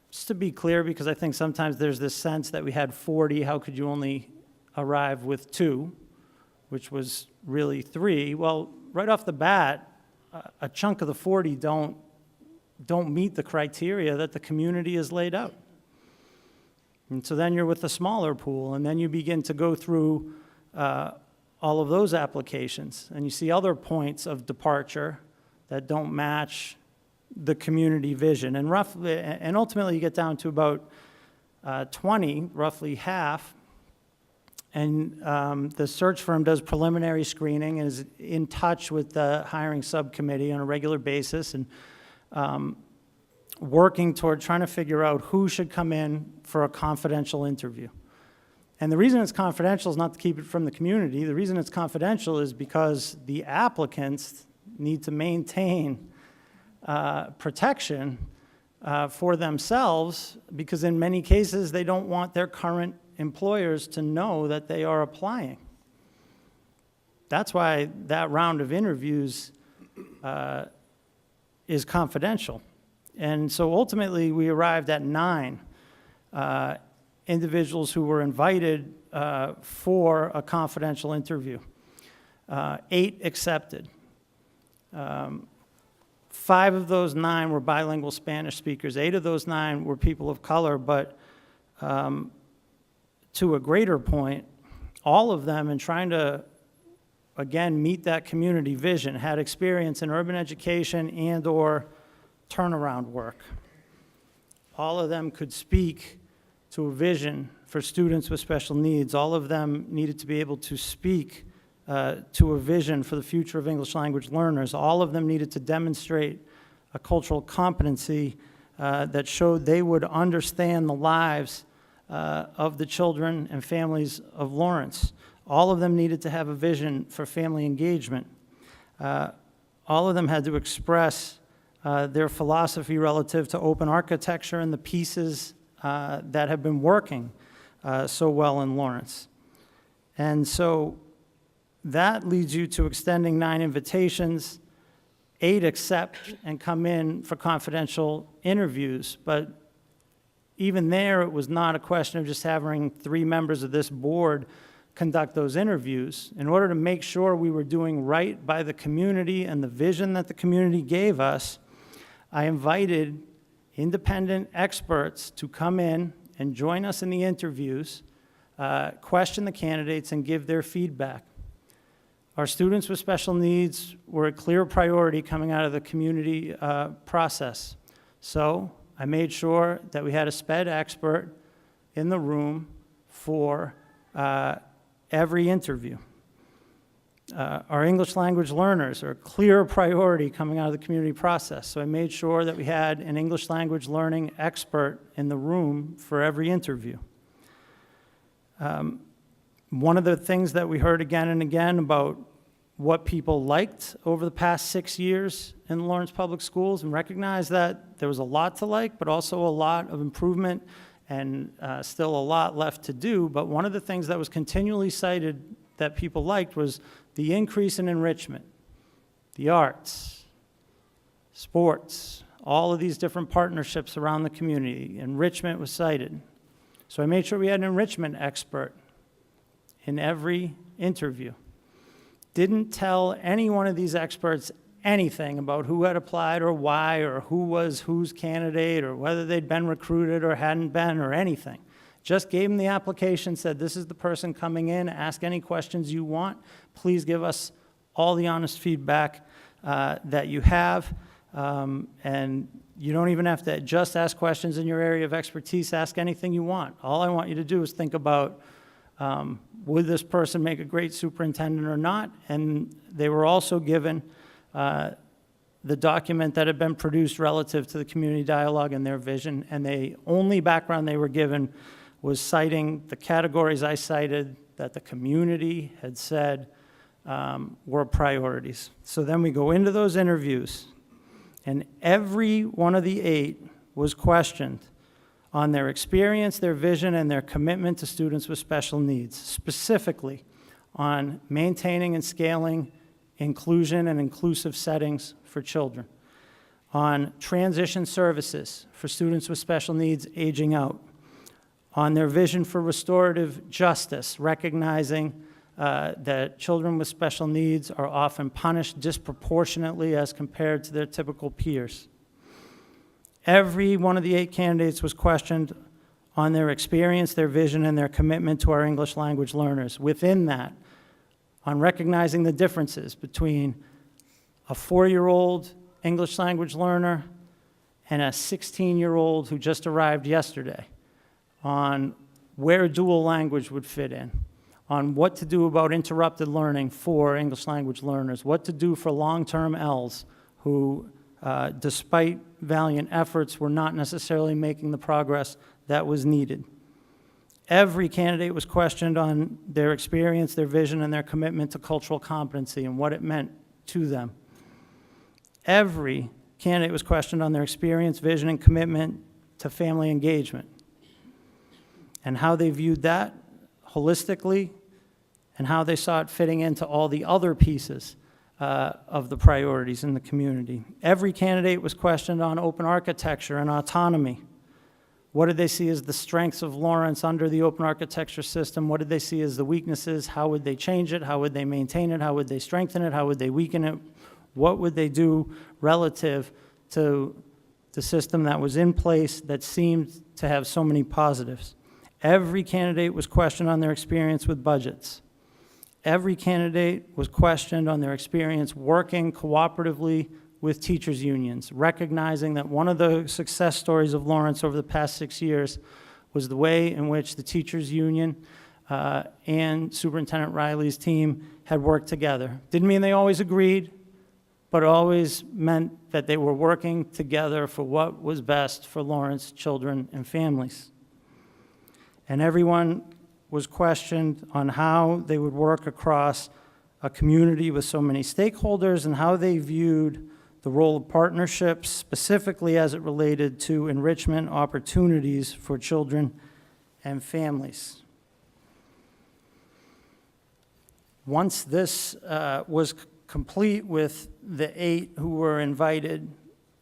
just to be clear, because I think sometimes there's this sense that we had 40, how could you only arrive with 2, which was really 3? Well, right off the bat, a chunk of the 40 don't meet the criteria that the community has laid out. And so then you're with a smaller pool, and then you begin to go through all of those applications, and you see other points of departure that don't match the community vision. And roughly, and ultimately you get down to about 20, roughly half. And the search firm does preliminary screening and is in touch with the hiring subcommittee on a regular basis, and working toward trying to figure out who should come in for a confidential interview. And the reason it's confidential is not to keep it from the community. The reason it's confidential is because the applicants need to maintain protection for themselves, because in many cases they don't want their current employers to know that they are applying. That's why that round of interviews is confidential. And so ultimately we arrived at 9 individuals who were invited for a confidential interview. 8 accepted. 5 of those 9 were bilingual Spanish speakers. 8 of those 9 were people of color, but to a greater point, all of them, in trying to, again, meet that community vision, had experience in urban education and or turnaround work. All of them could speak to a vision for students with special needs. All of them needed to be able to speak to a vision for the future of English language learners. All of them needed to demonstrate a cultural competency that showed they would understand the lives of the children and families of Lawrence. All of them needed to have a vision for family engagement. All of them had to express their philosophy relative to open architecture and the pieces that have been working so well in Lawrence. And so that leads you to extending 9 invitations. 8 accept and come in for confidential interviews, but even there, it was not a question of just having 3 members of this board conduct those interviews. In order to make sure we were doing right by the community and the vision that the community gave us, I invited independent experts to come in and join us in the interviews, question the candidates, and give their feedback. Our students with special needs were a clear priority coming out of the community process. So I made sure that we had a SPED expert in the room for every interview. Our English language learners are a clear priority coming out of the community process. So I made sure that we had an English language learning expert in the room for every interview. One of the things that we heard again and again about what people liked over the past 6 years in Lawrence Public Schools, and recognized that there was a lot to like, but also a lot of improvement and still a lot left to do. But one of the things that was continually cited that people liked was the increase in enrichment, the arts, sports, all of these different partnerships around the community. Enrichment was cited. So I made sure we had an enrichment expert in every interview. Didn't tell any one of these experts anything about who had applied or why, or who was whose candidate, or whether they'd been recruited or hadn't been, or anything. Just gave them the application, said, this is the person coming in, ask any questions you want. Please give us all the honest feedback that you have. And you don't even have to just ask questions in your area of expertise, ask anything you want. All I want you to do is think about, would this person make a great superintendent or not? And they were also given the document that had been produced relative to the community dialogue and their vision, and the only background they were given was citing the categories I cited that the community had said were priorities. So then we go into those interviews, and every one of the 8 was questioned on their experience, their vision, and their commitment to students with special needs, specifically on maintaining and scaling inclusion and inclusive settings for children, on transition services for students with special needs aging out, on their vision for restorative justice, recognizing that children with special needs are often punished disproportionately as compared to their typical peers. Every one of the 8 candidates was questioned on their experience, their vision, and their commitment to our English language learners. Within that, on recognizing the differences between a 4-year-old English language learner and a 16-year-old who just arrived yesterday, on where dual language would fit in, on what to do about interrupted learning for English language learners, what to do for long-term Ls who, despite valiant efforts, were not necessarily making the progress that was needed. Every candidate was questioned on their experience, their vision, and their commitment to cultural competency and what it meant to them. Every candidate was questioned on their experience, vision, and commitment to family engagement and how they viewed that holistically and how they saw it fitting into all the other pieces of the priorities in the community. Every candidate was questioned on open architecture and autonomy. What did they see as the strengths of Lawrence under the open architecture system? What did they see as the weaknesses? How would they change it? How would they maintain it? How would they strengthen it? How would they weaken it? What would they do relative to the system that was in place that seemed to have so many positives? Every candidate was questioned on their experience with budgets. Every candidate was questioned on their experience working cooperatively with teachers' unions, recognizing that one of the success stories of Lawrence over the past 6 years was the way in which the teachers' union and Superintendent Riley's team had worked together. Didn't mean they always agreed, but it always meant that they were working together for what was best for Lawrence children and families. And everyone was questioned on how they would work across a community with so many stakeholders and how they viewed the role of partnerships, specifically as it related to enrichment opportunities for children and families. Once this was complete with the 8 who were invited,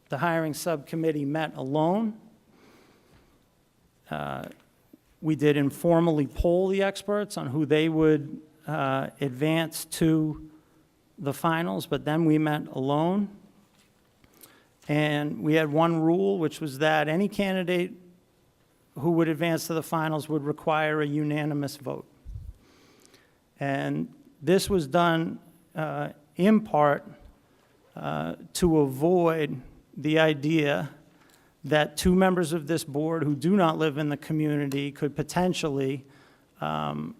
the hiring subcommittee met alone. We did informally poll the experts on who they would advance to the finals, but then we met alone. And we had one rule, which was that any candidate who would advance to the finals would require a unanimous vote. And this was done in part to avoid the idea that 2 members of this board who do not live in the community could potentially have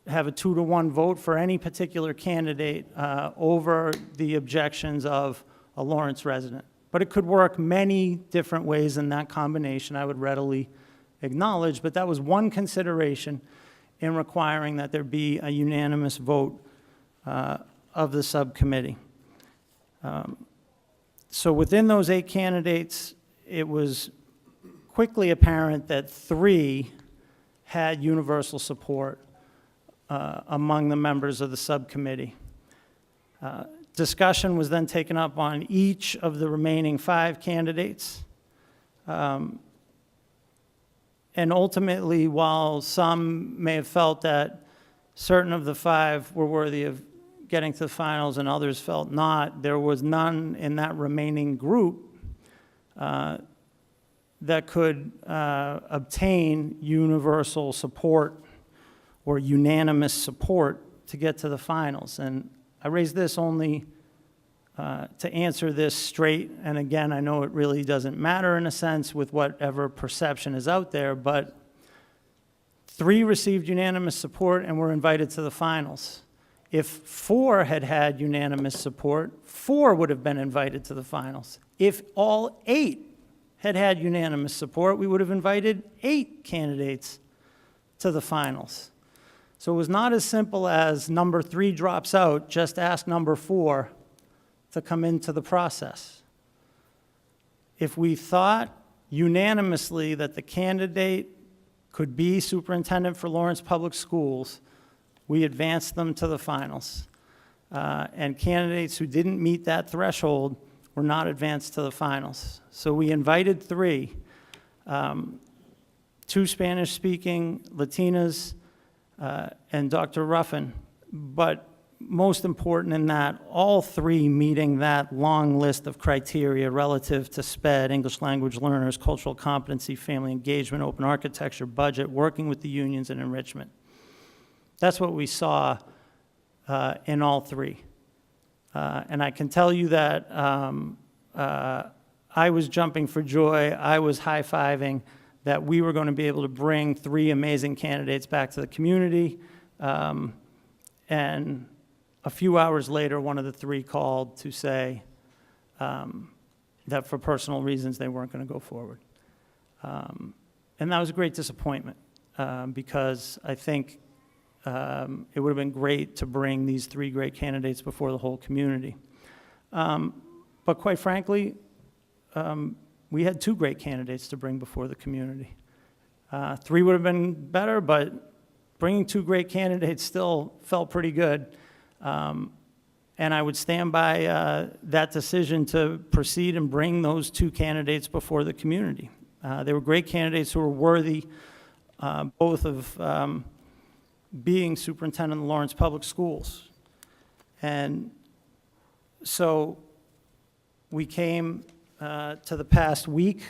a 2-to-1 vote for any particular candidate over the objections of a Lawrence resident. But it could work many different ways in that combination, I would readily acknowledge, but that was one consideration in requiring that there be a unanimous vote of the subcommittee. So within those 8 candidates, it was quickly apparent that 3 had universal support among the members of the subcommittee. Discussion was then taken up on each of the remaining 5 candidates. And ultimately, while some may have felt that certain of the 5 were worthy of getting to the finals and others felt not, there was none in that remaining group that could obtain universal support or unanimous support to get to the finals. And I raise this only to answer this straight, and again, I know it really doesn't matter in a sense with whatever perception is out there, but 3 received unanimous support and were invited to the finals. If 4 had had unanimous support, 4 would have been invited to the finals. If all 8 had had unanimous support, we would have invited 8 candidates to the finals. So it was not as simple as number 3 drops out, just ask number 4 to come into the process. If we thought unanimously that the candidate could be superintendent for Lawrence Public Schools, we advanced them to the finals. And candidates who didn't meet that threshold were not advanced to the finals. So we invited 3, 2 Spanish-speaking Latinas, and Dr. Ruffin, but most important in that, all 3 meeting that long list of criteria relative to SPED, English language learners, cultural competency, family engagement, open architecture, budget, working with the unions, and enrichment. That's what we saw in all 3. And I can tell you that I was jumping for joy, I was high-fiving that we were going to be able to bring 3 amazing candidates back to the community. And a few hours later, one of the 3 called to say that for personal reasons, they weren't going to go forward. And that was a great disappointment because I think it would have been great to bring these 3 great candidates before the whole community. But quite frankly, we had 2 great candidates to bring before the community. 3 would have been better, but bringing 2 great candidates still felt pretty good. And I would stand by that decision to proceed and bring those 2 candidates before the community. They were great candidates who were worthy both of being superintendent of Lawrence Public Schools. And so we came to the past week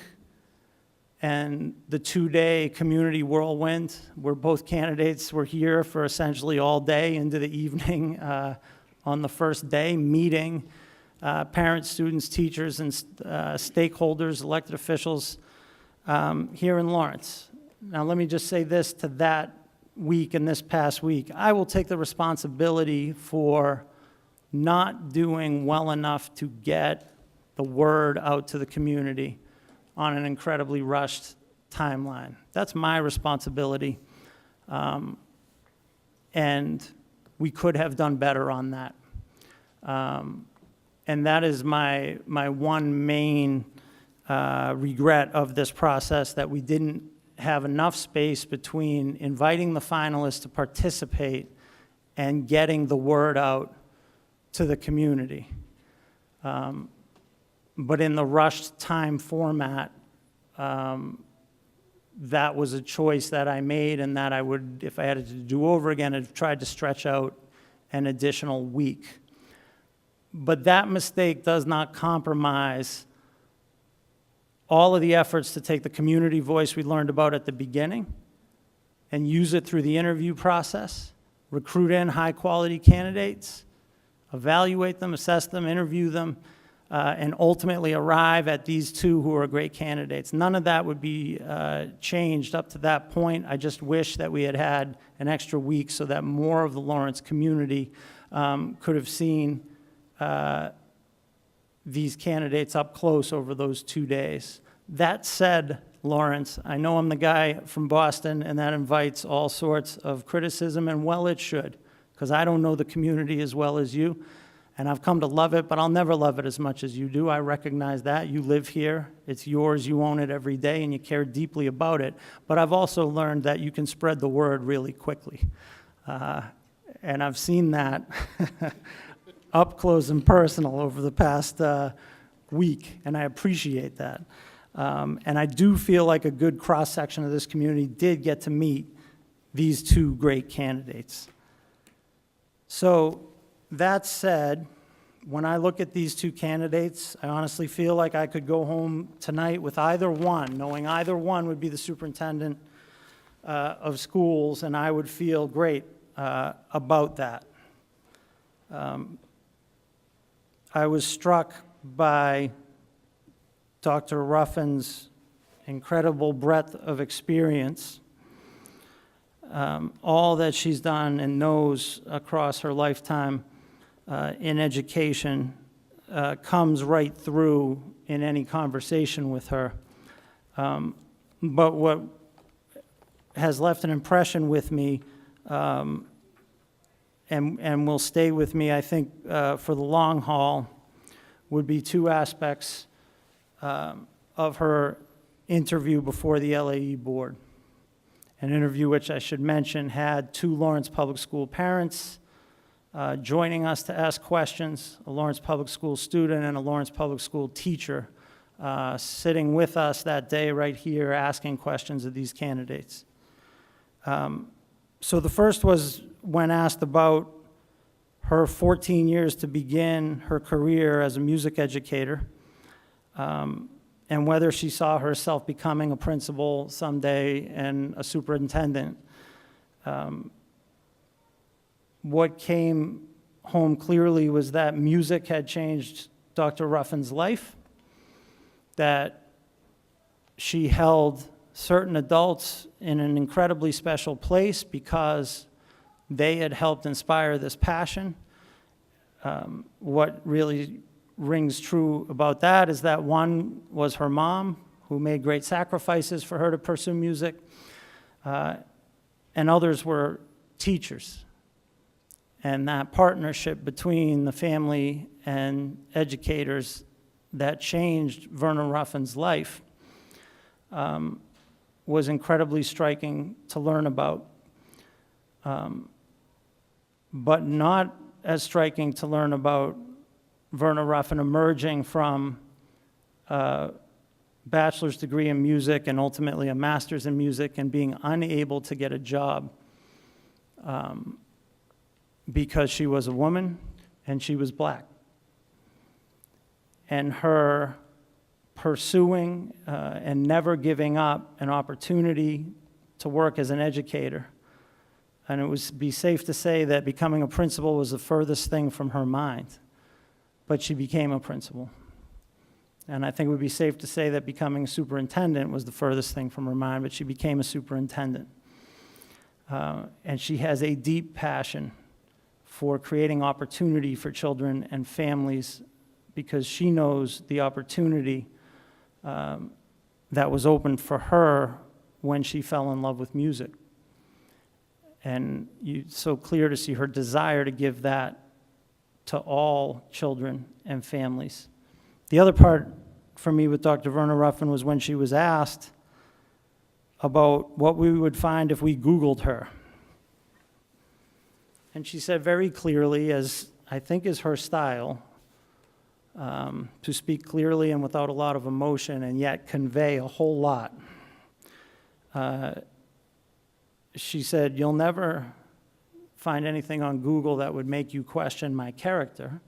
and the 2-day community whirlwind where both candidates were here for essentially all day into the evening on the first day, meeting parents, students, teachers, and stakeholders, elected officials here in Lawrence. Now let me just say this to that week and this past week. I will take the responsibility for not doing well enough to get the word out to the community on an incredibly rushed timeline. That's my responsibility. And we could have done better on that. And that is my one main regret of this process, that we didn't have enough space between inviting the finalists to participate and getting the word out to the community. But in the rushed time format, that was a choice that I made, and that I would, if I had to do over again, I'd tried to stretch out an additional week. But that mistake does not compromise all of the efforts to take the community voice we learned about at the beginning and use it through the interview process, recruit in high-quality candidates, evaluate them, assess them, interview them, and ultimately arrive at these 2 who are great candidates. None of that would be changed up to that point. I just wish that we had had an extra week so that more of the Lawrence community could have seen these candidates up close over those 2 days. That said, Lawrence, I know I'm the guy from Boston, and that invites all sorts of criticism, and well, it should, because I don't know the community as well as you. And I've come to love it, but I'll never love it as much as you do. I recognize that. You live here. It's yours. You own it every day, and you care deeply about it. But I've also learned that you can spread the word really quickly. And I've seen that up close and personal over the past week, and I appreciate that. And I do feel like a good cross-section of this community did get to meet these 2 great candidates. So, that said, when I look at these 2 candidates, I honestly feel like I could go home tonight with either one, knowing either one would be the superintendent of schools, and I would feel great about that. I was struck by Dr. Ruffin's incredible breadth of experience, all that she's done and knows across her lifetime in education comes right through in any conversation with her. But what has left an impression with me and will stay with me, I think, for the long haul, would be two aspects of her interview before the LAE board. An interview which I should mention had two Lawrence Public School parents joining us to ask questions, a Lawrence Public School student and a Lawrence Public School teacher sitting with us that day right here asking questions of these candidates. So the first was when asked about her 14 years to begin her career as a music educator, and whether she saw herself becoming a principal someday and a superintendent. What came home clearly was that music had changed Dr. Ruffin's life, that she held certain adults in an incredibly special place because they had helped inspire this passion. What really rings true about that is that one was her mom, who made great sacrifices for her to pursue music, and others were teachers. And that partnership between the family and educators that changed Verna Ruffin's life was incredibly striking to learn about, but not as striking to learn about Verna Ruffin emerging from a bachelor's degree in music and ultimately a master's in music and being unable to get a job because she was a woman and she was black. And her pursuing and never giving up an opportunity to work as an educator. And it would be safe to say that becoming a principal was the furthest thing from her mind, but she became a principal. And I think it would be safe to say that becoming a superintendent was the furthest thing from her mind, but she became a superintendent. And she has a deep passion for creating opportunity for children and families because she knows the opportunity that was opened for her when she fell in love with music. And it's so clear to see her desire to give that to all children and families. The other part for me with Dr. Verna Ruffin was when she was asked about what we would find if we Googled her. And she said very clearly, as I think is her style, to speak clearly and without a lot of emotion and yet convey a whole lot. She said, "You'll never find anything on Google that would make you question my character,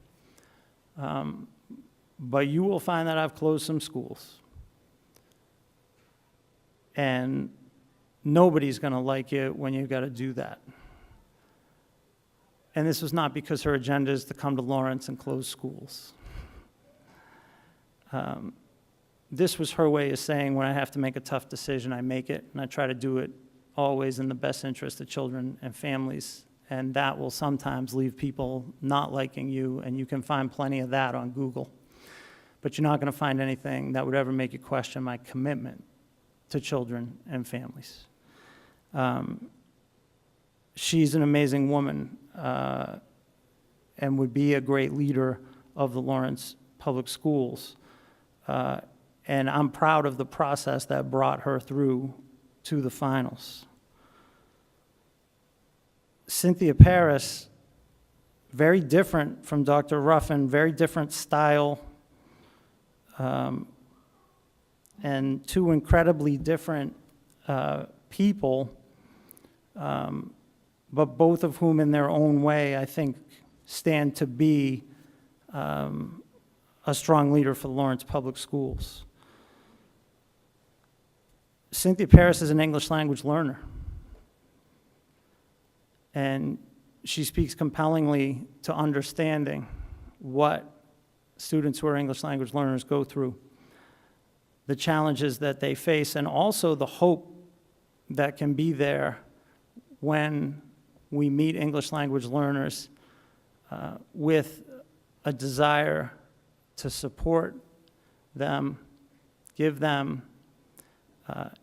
but you will find that I've closed some schools. And nobody's going to like you when you've got to do that." And this was not because her agenda is to come to Lawrence and close schools. This was her way of saying, when I have to make a tough decision, I make it, and I try to do it always in the best interest of children and families. And that will sometimes leave people not liking you, and you can find plenty of that on Google. But you're not going to find anything that would ever make you question my commitment to children and families. She's an amazing woman and would be a great leader of the Lawrence Public Schools. And I'm proud of the process that brought her through to the finals. Cynthia Paris, very different from Dr. Ruffin, very different style, and two incredibly different people, but both of whom in their own way, I think, stand to be a strong leader for the Lawrence Public Schools. Cynthia Paris is an English language learner, and she speaks compellingly to understanding what students who are English language learners go through, the challenges that they face, and also the hope that can be there when we meet English language learners with a desire to support them, give them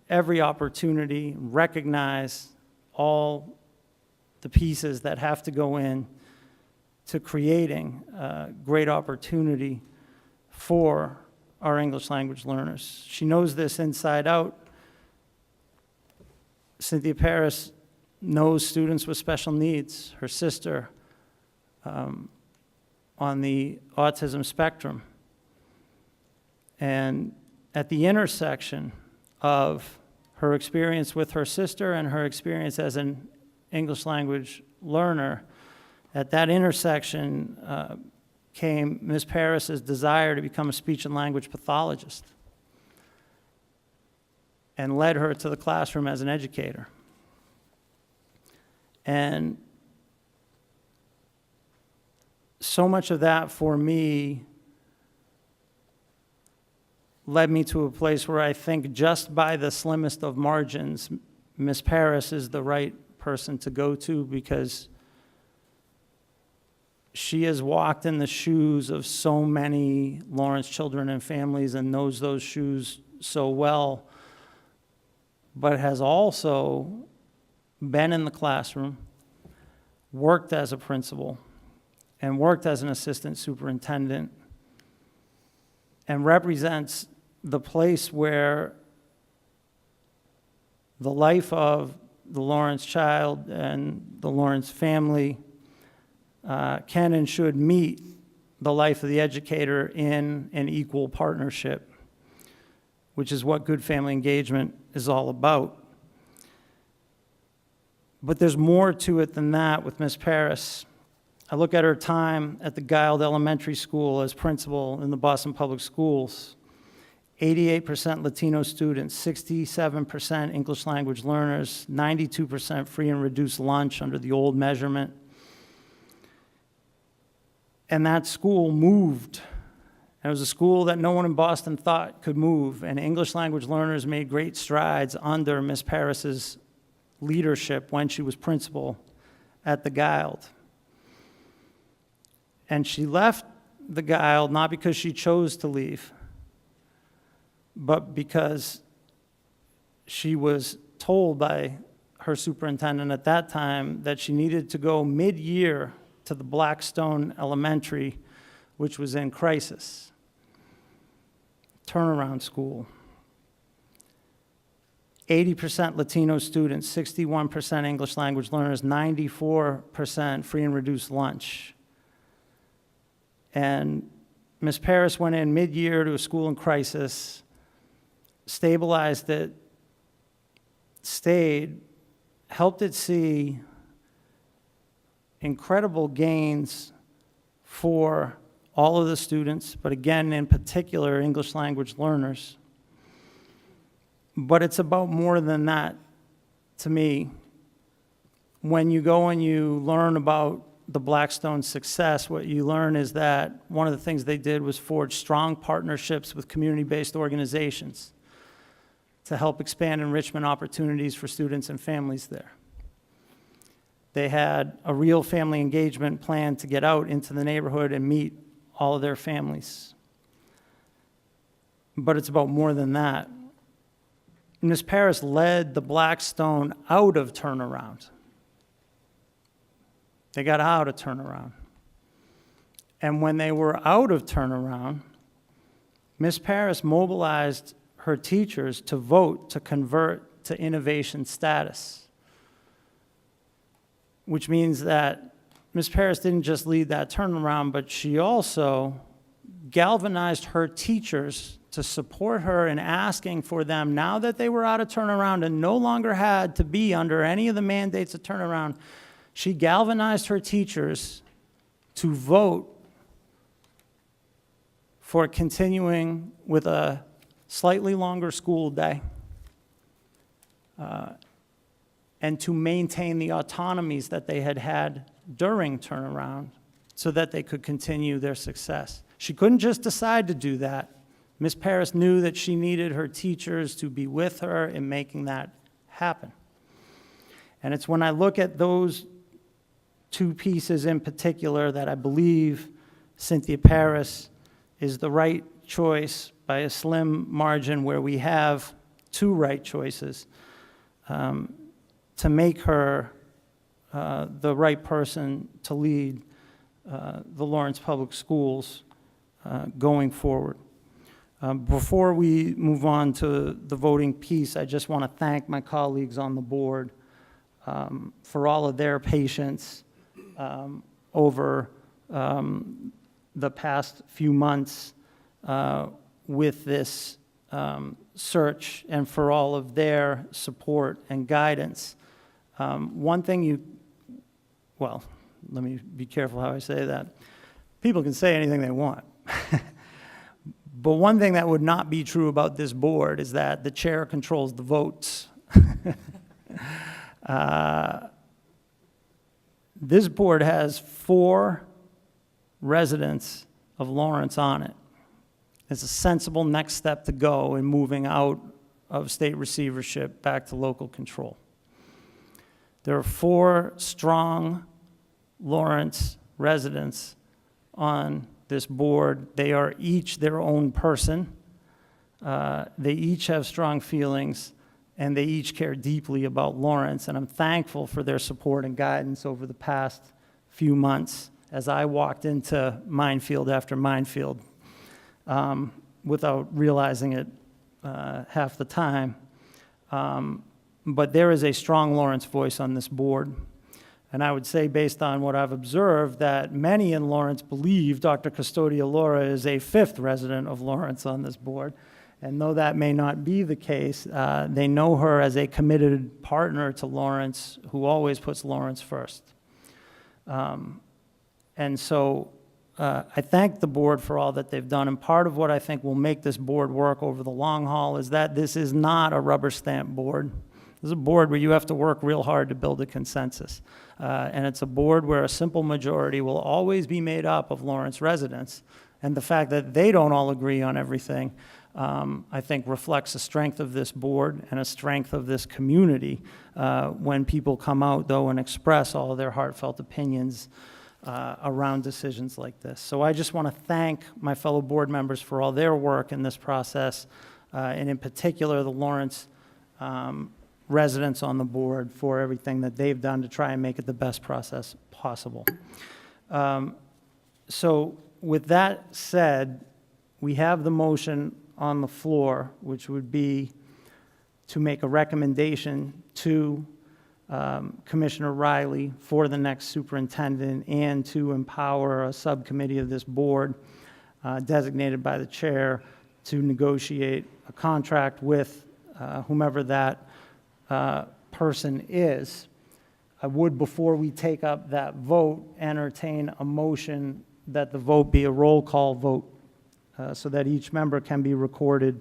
every opportunity, recognize all the pieces that have to go in to creating a great opportunity for our English language learners. She knows this inside out. Cynthia Paris knows students with special needs, her sister on the autism spectrum. And at the intersection of her experience with her sister and her experience as an English language learner, at that intersection came Ms. Paris's desire to become a speech and language pathologist, and led her to the classroom as an educator. And so much of that for me led me to a place where I think just by the slimmest of margins, Ms. Paris is the right person to go to, because she has walked in the shoes of so many Lawrence children and families and knows those shoes so well, but has also been in the classroom, worked as a principal, and worked as an assistant superintendent, and represents the place where the life of the Lawrence child and the Lawrence family can and should meet the life of the educator in an equal partnership, which is what good family engagement is all about. But there's more to it than that with Ms. Paris. I look at her time at the Guild Elementary School as principal in the Boston Public Schools. 88% Latino students, 67% English language learners, 92% free and reduced lunch under the old measurement. And that school moved. And it was a school that no one in Boston thought could move. And English language learners made great strides under Ms. Paris's leadership when she was principal at the Guild. And she left the Guild not because she chose to leave, but because she was told by her superintendent at that time that she needed to go mid-year to the Blackstone Elementary, which was in crisis. Turnaround school. 80% Latino students, 61% English language learners, 94% free and reduced lunch. And Ms. Paris went in mid-year to a school in crisis, stabilized it, stayed, helped it see incredible gains for all of the students, but again, in particular, English language learners. But it's about more than that to me. When you go and you learn about the Blackstone success, what you learn is that one of the things they did was forge strong partnerships with community-based organizations to help expand enrichment opportunities for students and families there. They had a real family engagement plan to get out into the neighborhood and meet all of their families. But it's about more than that. Ms. Paris led the Blackstone out of turnaround. They got out of turnaround. And when they were out of turnaround, Ms. Paris mobilized her teachers to vote to convert to innovation status, which means that Ms. Paris didn't just lead that turnaround, but she also galvanized her teachers to support her in asking for them, now that they were out of turnaround and no longer had to be under any of the mandates of turnaround, she galvanized her teachers to vote for continuing with a slightly longer school day and to maintain the autonomies that they had had during turnaround so that they could continue their success. She couldn't just decide to do that. Ms. Paris knew that she needed her teachers to be with her in making that happen. And it's when I look at those two pieces in particular that I believe Cynthia Paris is the right choice by a slim margin, where we have two right choices, to make her the right person to lead the Lawrence Public Schools going forward. Before we move on to the voting piece, I just want to thank my colleagues on the board for all of their patience over the past few months with this search, and for all of their support and guidance. One thing well, let me be careful how I say that. People can say anything they want. But one thing that would not be true about this board is that the chair controls the votes. This board has 4 residents of Lawrence on it. It's a sensible next step to go in moving out of state receivership back to local control. There are 4 strong Lawrence residents on this board. They are each their own person. They each have strong feelings, and they each care deeply about Lawrence, and I'm thankful for their support and guidance over the past few months as I walked into minefield after minefield without realizing it half the time. But there is a strong Lawrence voice on this board. And I would say, based on what I've observed, that many in Lawrence believe Dr. Custodia Laura is a 5th resident of Lawrence on this board. And though that may not be the case, they know her as a committed partner to Lawrence who always puts Lawrence first. And so I thank the board for all that they've done. And part of what I think will make this board work over the long haul is that this is not a rubber stamp board. This is a board where you have to work real hard to build a consensus. And it's a board where a simple majority will always be made up of Lawrence residents. And the fact that they don't all agree on everything, I think reflects the strength of this board and a strength of this community when people come out, though, and express all of their heartfelt opinions around decisions like this. So I just want to thank my fellow board members for all their work in this process, and in particular the Lawrence residents on the board for everything that they've done to try and make it the best process possible. So with that said, we have the motion on the floor, which would be to make a recommendation to Commissioner Riley for the next superintendent, and to empower a subcommittee of this board designated by the chair to negotiate a contract with whomever that person is. I would, before we take up that vote, entertain a motion that the vote be a roll call vote so that each member can be recorded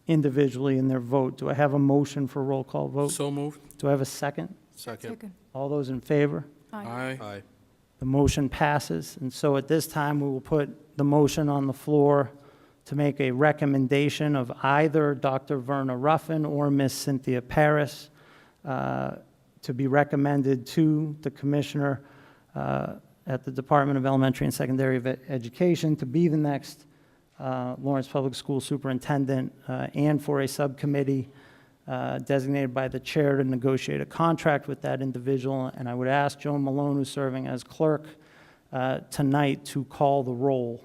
individually in their vote. Do I have a motion for roll call vote? So moved. Do I have a second? Second. All those in favor? Aye. Aye. The motion passes. And so at this time, we will put the motion on the floor to make a recommendation of either Dr. Verna Ruffin or Ms. Cynthia Paris to be recommended to the commissioner at the Department of Elementary and Secondary Education to be the next Lawrence Public School superintendent, and for a subcommittee designated by the chair to negotiate a contract with that individual. And I would ask Joan Malone, who's serving as clerk tonight, to call the roll.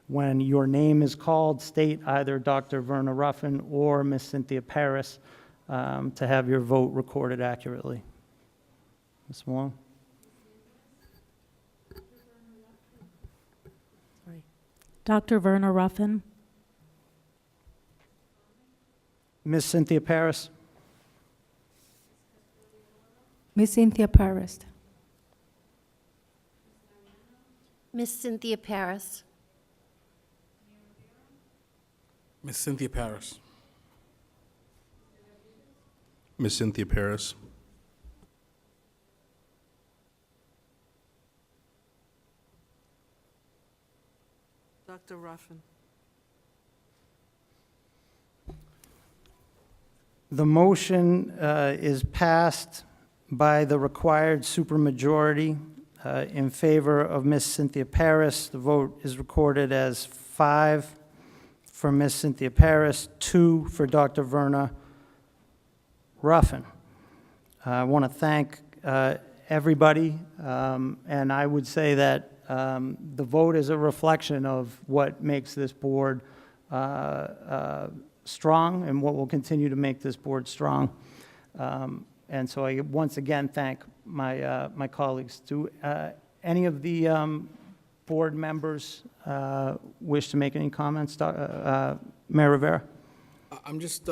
When your name is called, state either Dr. Verna Ruffin or Ms. Cynthia Paris to have your vote recorded accurately. Ms. Malone? Dr. Verna Ruffin. Ms. Cynthia Paris? Miss Cynthia Paris. Miss Cynthia Paris. Miss Cynthia Paris. Miss Cynthia Paris. Dr. Ruffin. The motion is passed by the required supermajority in favor of Ms. Cynthia Paris. The vote is recorded as 5 for Ms. Cynthia Paris, 2 for Dr. Verna Ruffin. I want to thank everybody, and I would say that the vote is a reflection of what makes this board strong and what will continue to make this board strong. And so I once again thank my colleagues. Do any of the board members wish to make any comments? Mayor Rivera? I'm just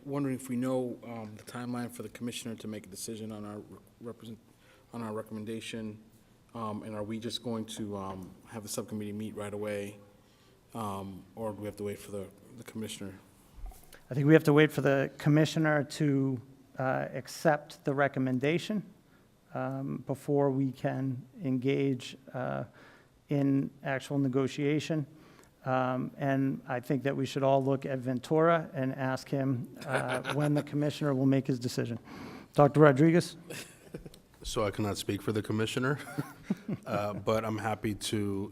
wondering if we know the timeline for the commissioner to make a decision on our recommendation, and are we just going to have the subcommittee meet right away, or do we have to wait for the commissioner? I think we have to wait for the commissioner to accept the recommendation before we can engage in actual negotiation. And I think that we should all look at Ventura and ask him when the commissioner will make his decision. Dr. Rodriguez? So I cannot speak for the commissioner, but I'm happy to,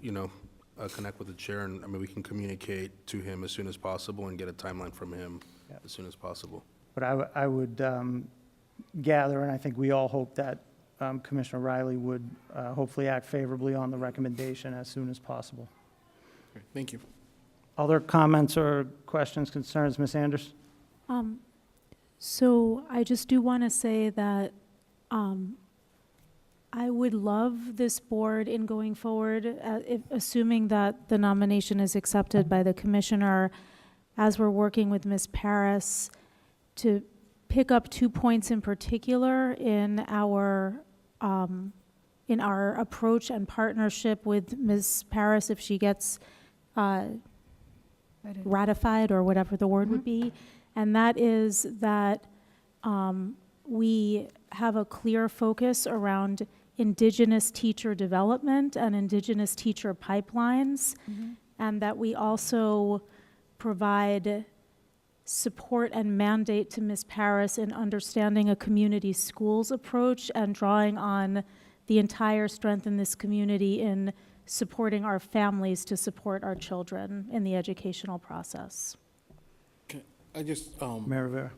connect with the chair, and I mean, we can communicate to him as soon as possible and get a timeline from him as soon as possible. But I would gather, and I think we all hope that Commissioner Riley would hopefully act favorably on the recommendation as soon as possible. Okay, thank you. Other comments or questions, concerns, Ms. Anders? So I just do want to say that I would love this board in going forward, assuming that the nomination is accepted by the commissioner, as we're working with Ms. Paris, to pick up 2 points in particular in our approach and partnership with Ms. Paris if she gets ratified, or whatever the word would be. And that is that we have a clear focus around Indigenous teacher development and Indigenous teacher pipelines, and that we also provide support and mandate to Ms. Paris in understanding a community schools approach and drawing on the entire strength in this community in supporting our families to support our children in the educational process. Okay, I just, Mayor Rivera?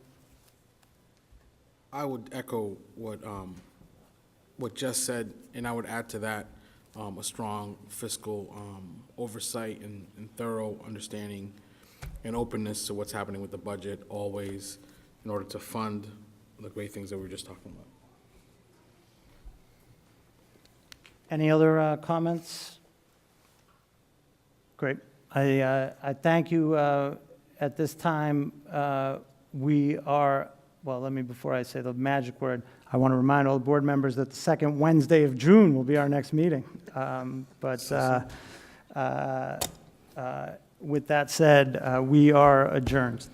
I would echo what Jess said, and I would add to that a strong fiscal oversight and thorough understanding and openness to what's happening with the budget always, in order to fund the great things that we were just talking about. Any other comments? Great. I thank you. At this time, we are, well, before I say the magic word, I want to remind all the board members that the second Wednesday of June will be our next meeting. With that said, we are adjourned.